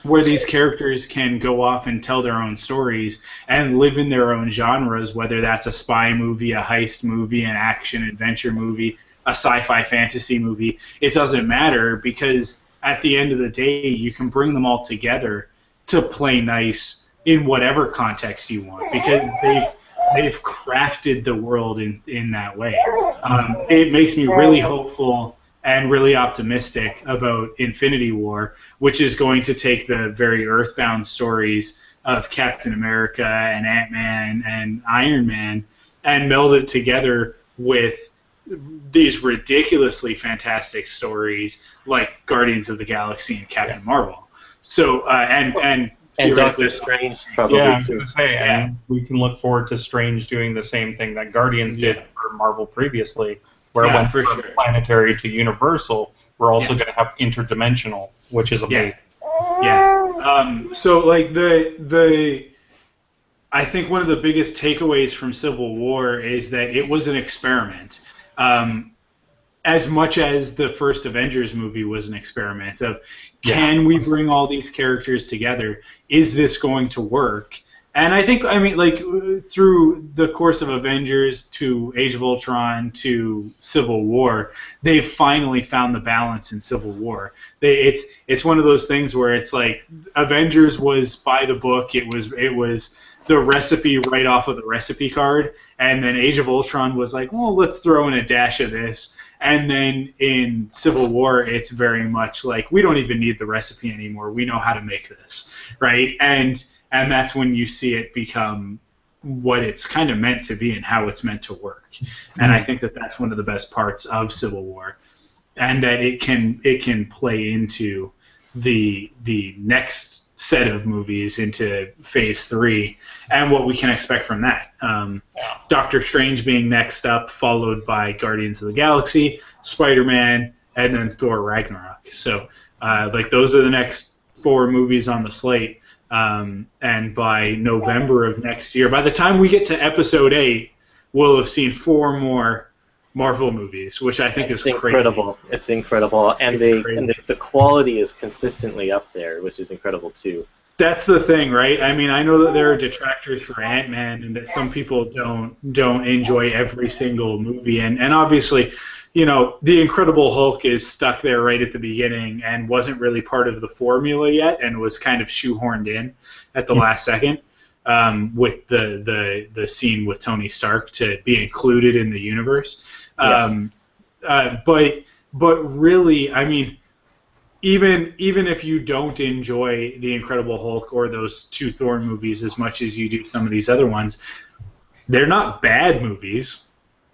Speaker 1: where these characters can go off and tell their own stories and live in their own genres, whether that's a spy movie, a heist movie, an action-adventure movie, a sci-fi fantasy movie. It doesn't matter, because at the end of the day, you can bring them all together to play nice in whatever context you want, because they've crafted the world in that way. It makes me really hopeful and really optimistic about Infinity War, which is going to take the very earthbound stories of Captain America and Ant-Man and Iron Man and meld it together with these ridiculously fantastic stories like Guardians of the Galaxy and Captain Marvel. So and
Speaker 3: Doctor Strange probably
Speaker 2: I was
Speaker 3: too.
Speaker 2: going to say, I mean, we can look forward to Strange doing the same thing that Guardians did for Marvel previously, where it went from planetary to universal. We're also going to have interdimensional, which is amazing.
Speaker 1: So like I think one of the biggest takeaways from Civil War is that it was an experiment. As much as the first Avengers movie was an experiment of, can we bring all these characters together? Is this going to work? And I think, I mean, like, through the course of Avengers to Age of Ultron to Civil War, they've finally found the balance in Civil War. It's one of those things where it's like, Avengers was by the book, it was the recipe right off of the recipe card, and then Age of Ultron was like, well, let's throw in a dash of this. And then in Civil War, it's very much like, we don't even need the recipe anymore. We know how to make this, right? And that's when you see it become what it's kind of meant to be and how it's meant to work. And I think that that's one of the best parts of Civil War, and that it can play into the next set of movies, into Phase 3, and what we can expect from that. Doctor Strange being next up, followed by Guardians of the Galaxy, Spider-Man, and then Thor Ragnarok. So, like, those are the next 4 movies on the slate. And by November of next year, by the time we get to Episode 8, we'll have seen 4 more Marvel movies, which I think is
Speaker 3: incredible.
Speaker 1: Crazy.
Speaker 3: It's incredible, and the quality is consistently up there, which is incredible too.
Speaker 1: That's the thing, right? I mean, I know that there are detractors for Ant-Man, and that some people don't enjoy every single movie, and obviously, you know, the Incredible Hulk is stuck there right at the beginning and wasn't really part of the formula yet, and was kind of shoehorned in at the last second, with the scene with Tony Stark to be included in the universe. But really, I mean, even if you don't enjoy the Incredible Hulk or those 2 Thor movies as much as you do some of these other ones, they're not bad movies.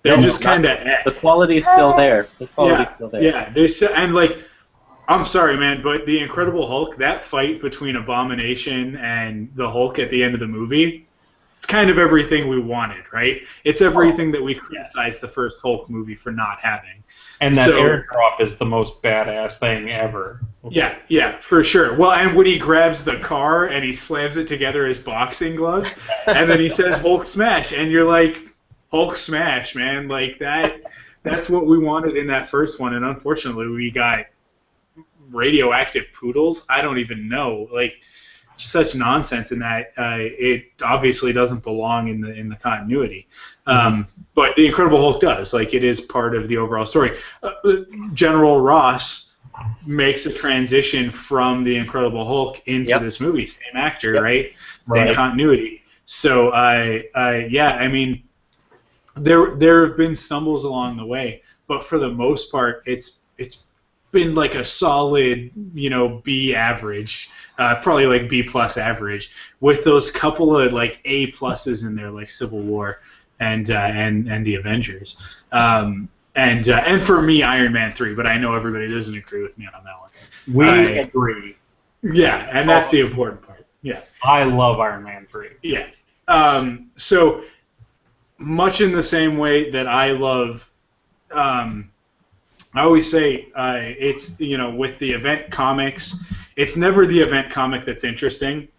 Speaker 1: They're just kind of
Speaker 3: the quality is still there. The quality is still there.
Speaker 1: Yeah, and like, I'm sorry, man, but the Incredible Hulk, that fight between Abomination and the Hulk at the end of the movie, it's kind of everything we wanted, right? It's everything that we criticized the first Hulk movie for not having.
Speaker 2: And that airdrop is the most badass thing ever.
Speaker 1: Yeah, for sure. Well, and when he grabs the car and he slams it together as boxing gloves, and then he says Hulk smash, and you're like, Hulk smash, man. Like, that's what we wanted in that first one, and unfortunately we got radioactive poodles. I don't even know. Like, such nonsense in that it obviously doesn't belong in the continuity. But the Incredible Hulk does. Like, it is part of the overall story. General Ross makes a transition from the Incredible Hulk into this movie. Same actor, right? Same continuity. So, I mean, there have been stumbles along the way, but for the most part, it's been like a solid, B average, probably like B plus average, with those couple of like A pluses in there, like Civil War and the Avengers. And for me, Iron Man 3, but I know everybody doesn't agree with me on that one.
Speaker 2: We agree.
Speaker 1: Yeah, and that's the important part. Yeah.
Speaker 2: I love Iron Man 3.
Speaker 1: Yeah. So much in the same way that I love, I always say it's, with the event comics, it's never the event comic that's interesting.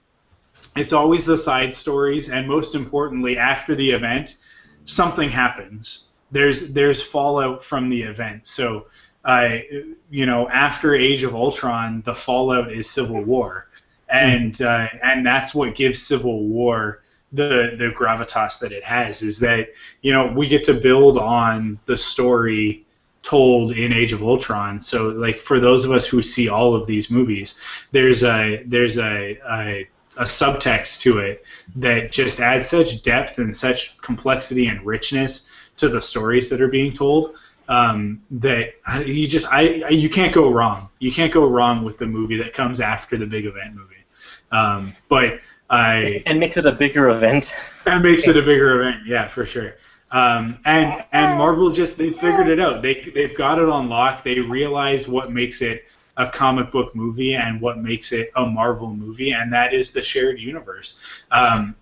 Speaker 1: It's always the side stories, and most importantly, after the event, something happens. There's fallout from the event. So, after Age of Ultron, the fallout is Civil War, and that's what gives Civil War the gravitas that it has. Is that we get to build on the story told in Age of Ultron. So, like, for those of us who see all of these movies, there's a subtext to it that just adds such depth and such complexity and richness to the stories that are being told, that you can't go wrong. You can't go wrong with the movie that comes after the big event movie. And
Speaker 3: makes it a bigger event.
Speaker 1: And makes it a bigger event, yeah, for sure. And Marvel they figured it out. They've got it on lock. They realize what makes it a comic book movie and what makes it a Marvel movie, and that is the shared universe.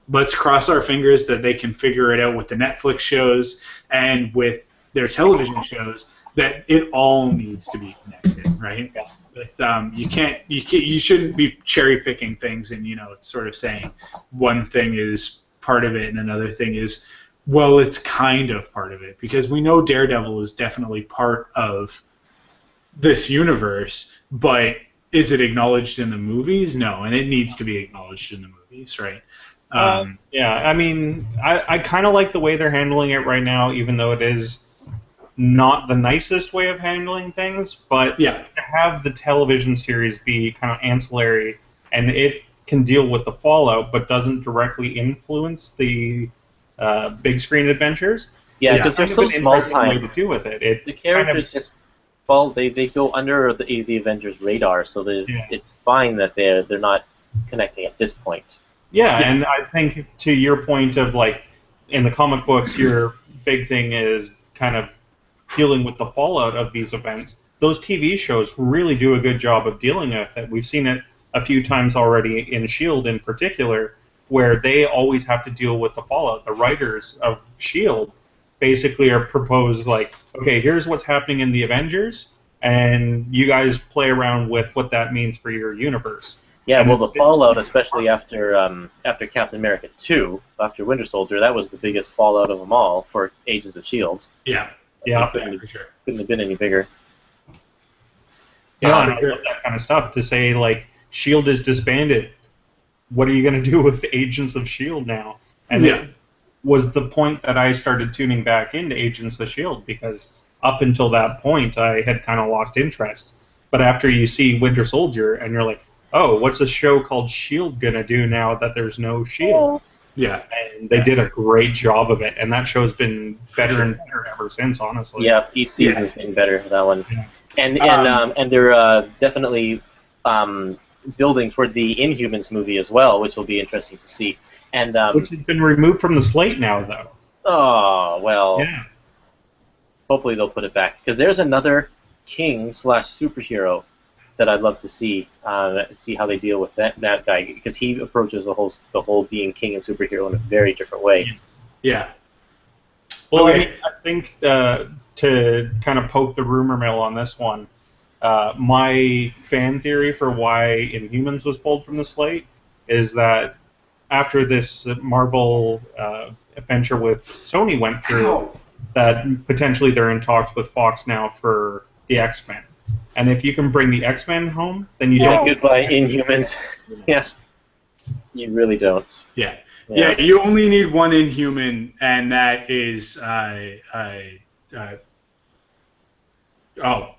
Speaker 1: Let's cross our fingers that they can figure it out with the Netflix shows and with their television shows, that it all needs to be connected, right?
Speaker 2: Yeah.
Speaker 1: But you shouldn't be cherry picking things and sort of saying one thing is part of it and another thing is, well, it's kind of part of it, because we know Daredevil is definitely part of this universe, but is it acknowledged in the movies? No, and it needs to be acknowledged in the movies, right?
Speaker 2: Yeah, I mean, I kind of like the way they're handling it right now, even though it is not the nicest way of handling things, but
Speaker 1: yeah,
Speaker 2: to have the television series be kind of ancillary, and it can deal with the fallout, but doesn't directly influence the big screen adventures.
Speaker 3: Yeah, because they're so small time.
Speaker 2: Way to do with it.
Speaker 3: The characters just fall. They go under the Avengers' radar, so it's fine that they're not connecting at this point.
Speaker 2: Yeah, and I think to your point of, like, in the comic books, your big thing is kind of dealing with the fallout of these events. Those TV shows really do a good job of dealing with it. We've seen it a few times already in S.H.I.E.L.D. in particular, where they always have to deal with the fallout. The writers of S.H.I.E.L.D. basically are proposed, like, okay, here's what's happening in the Avengers, and you guys play around with what that means for your universe.
Speaker 3: Yeah, well, the fallout, especially after Captain America 2, after Winter Soldier, that was the biggest fallout of them all for Agents of S.H.I.E.L.D.
Speaker 1: Yeah.
Speaker 3: Couldn't have been any bigger.
Speaker 2: Yeah, and I love that kind of stuff, to say, like, S.H.I.E.L.D. is disbanded. What are you going to do with Agents of S.H.I.E.L.D. now? And it was the point that I started tuning back into Agents of S.H.I.E.L.D., because up until that point, I had kind of lost interest. But after you see Winter Soldier, and you're like, oh, what's a show called S.H.I.E.L.D. going to do now that there's no S.H.I.E.L.D.?
Speaker 1: Yeah.
Speaker 2: And they did a great job of it, and that show's been better and better ever since, honestly.
Speaker 3: Yeah, each season's been better, that one.
Speaker 2: Yeah.
Speaker 3: And they're definitely building toward the Inhumans movie as well, which will be interesting to see. And
Speaker 2: which has been removed from the slate now, though.
Speaker 3: Oh, well.
Speaker 2: Yeah.
Speaker 3: Hopefully they'll put it back, because there's another king/superhero that I'd love to see how they deal with that guy, because he approaches the whole being king and superhero in a very different way.
Speaker 1: Yeah.
Speaker 2: Well, I think to kind of poke the rumor mill on this one, my fan theory for why Inhumans was pulled from the slate is that after this Marvel adventure with Sony went through, that potentially they're in talks with Fox now for the X-Men. And if you can bring the X-Men home, then you don't...
Speaker 3: Goodbye, Inhumans. Yes. You really don't.
Speaker 1: Yeah. Yeah, you only need one Inhuman, and that is...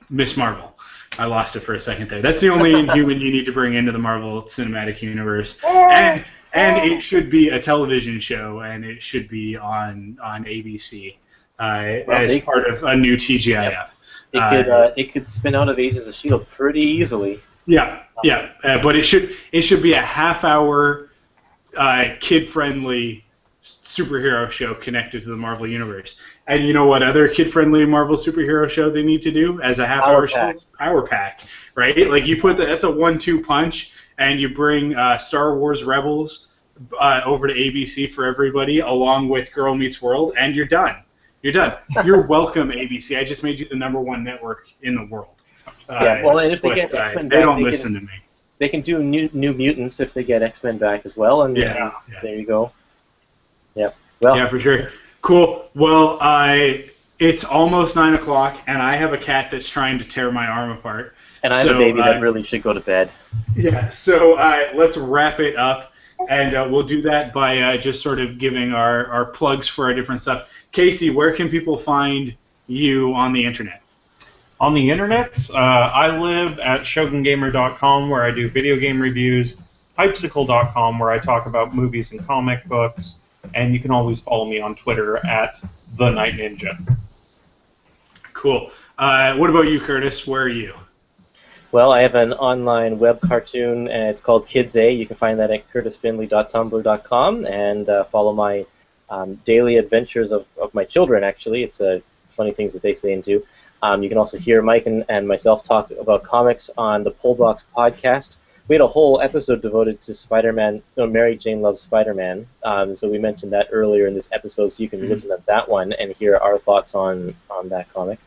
Speaker 1: Miss Marvel. I lost it for a second there. That's the only Inhuman you need to bring into the Marvel Cinematic Universe. And it should be a television show, and it should be on ABC as part of a new TGIF.
Speaker 3: It could spin out of Agents of S.H.I.E.L.D. pretty easily.
Speaker 1: Yeah, but it should be a half-hour, kid-friendly superhero show connected to the Marvel Universe. And you know what other kid-friendly Marvel superhero show they need to do as a half-hour show? Power Pack, right? Like you put that's a 1-2 punch, and you bring Star Wars Rebels over to ABC for everybody, along with Girl Meets World, and you're done. You're done. You're welcome, ABC. I just made you the #1 network in the world.
Speaker 3: Yeah, well, and if they get X-Men back,
Speaker 1: they don't listen to me.
Speaker 3: They can do New Mutants if they get X-Men back as well, and
Speaker 1: yeah.
Speaker 3: There you go. Yep. Well,
Speaker 1: yeah, for sure. Cool. Well, it's almost 9 o'clock, and I have a cat that's trying to tear my arm apart.
Speaker 3: And I have a baby that really should go to bed.
Speaker 1: Yeah, so let's wrap it up, and we'll do that by just sort of giving our plugs for our different stuff. Casey, where can people find you on the internet?
Speaker 2: On the internet, I live at shogungamer.com, where I do video game reviews, Hypesicle.com, where I talk about movies and comic books, and you can always follow me on Twitter at The Night Ninja.
Speaker 1: Cool. What about you, Curtis? Where are you?
Speaker 3: Well, I have an online web cartoon, and it's called Kids A. You can find that at curtisfinley.tumblr.com, and follow my daily adventures of my children, actually. It's funny things that they say and do. You can also hear Mike and myself talk about comics on the Pullbox podcast. We had a whole episode devoted to Spider-Man, Mary Jane Loves Spider-Man, so we mentioned that earlier in this episode, so you can listen to that one and hear our thoughts on that comic.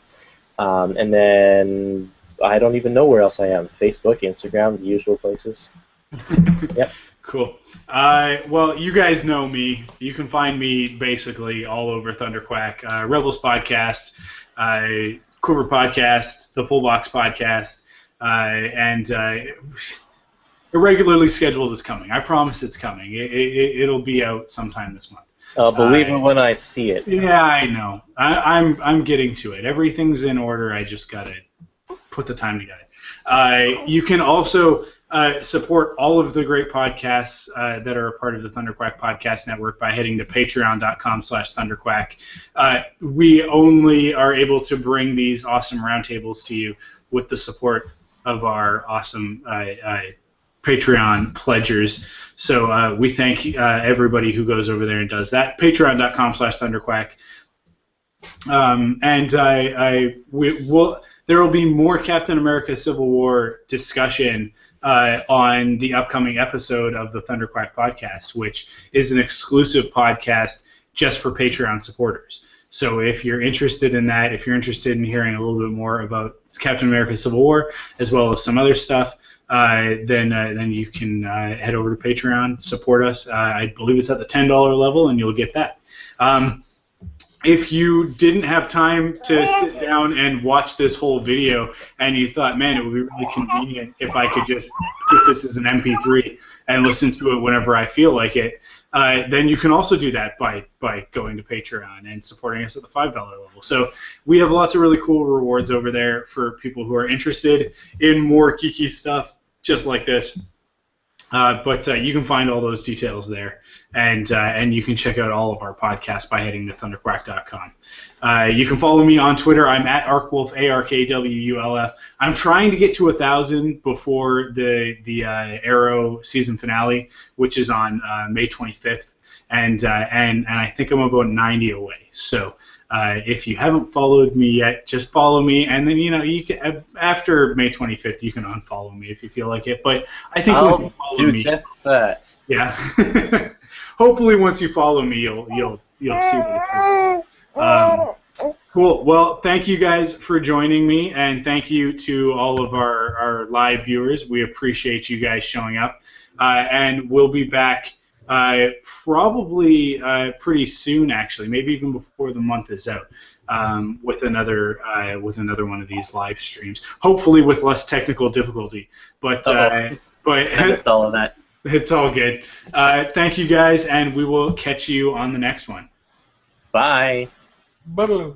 Speaker 3: And then I don't even know where else I am. Facebook, Instagram, the usual places. Yep.
Speaker 1: Cool. Well, you guys know me. You can find me basically all over ThunderQuack, Rebels Podcast, Quiver Podcast, the Pullbox Podcast, and irregularly scheduled is coming. I promise it's coming. It'll be out sometime this month.
Speaker 3: I'll believe it when I see it.
Speaker 1: Yeah, I know. I'm getting to it. Everything's in order. I just gotta put the time together. You can also support all of the great podcasts that are a part of the ThunderQuack Podcast Network by heading to patreon.com/ThunderQuack. We only are able to bring these awesome roundtables to you with the support of our awesome Patreon pledgers. So we thank everybody who goes over there and does that. Patreon.com/ThunderQuack. There will be more Captain America Civil War discussion on the upcoming episode of the ThunderQuack podcast, which is an exclusive podcast just for Patreon supporters. So if you're interested in that, if you're interested in hearing a little bit more about Captain America Civil War, as well as some other stuff, then you can head over to Patreon, support us. I believe it's at the $10 level, and you'll get that. If you didn't have time to sit down and watch this whole video and you thought, man, it would be really convenient if I could just put this as an MP3 and listen to it whenever I feel like it, then you can also do that by going to Patreon and supporting us at the $5 level. So we have lots of really cool rewards over there for people who are interested in more geeky stuff just like this. But you can find all those details there. And you can check out all of our podcasts by heading to thunderquack.com. You can follow me on Twitter. I'm at Arkwolf, ARKWULF. I'm trying to get to 1,000 before the Arrow season finale, which is on May 25th, and I think I'm about 90 away. So if you haven't followed me yet, just follow me, and then you can after May 25th you can unfollow me if you feel like it. But I think once you follow
Speaker 3: do
Speaker 1: me,
Speaker 3: just that.
Speaker 1: Yeah. Hopefully, once you follow me, you'll see what it's cool. Well, thank you guys for joining me, and thank you to all of our live viewers. We appreciate you guys showing up, and we'll be back probably pretty soon, actually, maybe even before the month is out, with another one of these live streams. Hopefully, with less technical difficulty, but
Speaker 3: I missed all of that.
Speaker 1: It's all good. Thank you guys, and we will catch you on the next one.
Speaker 3: Bye.
Speaker 2: Bye.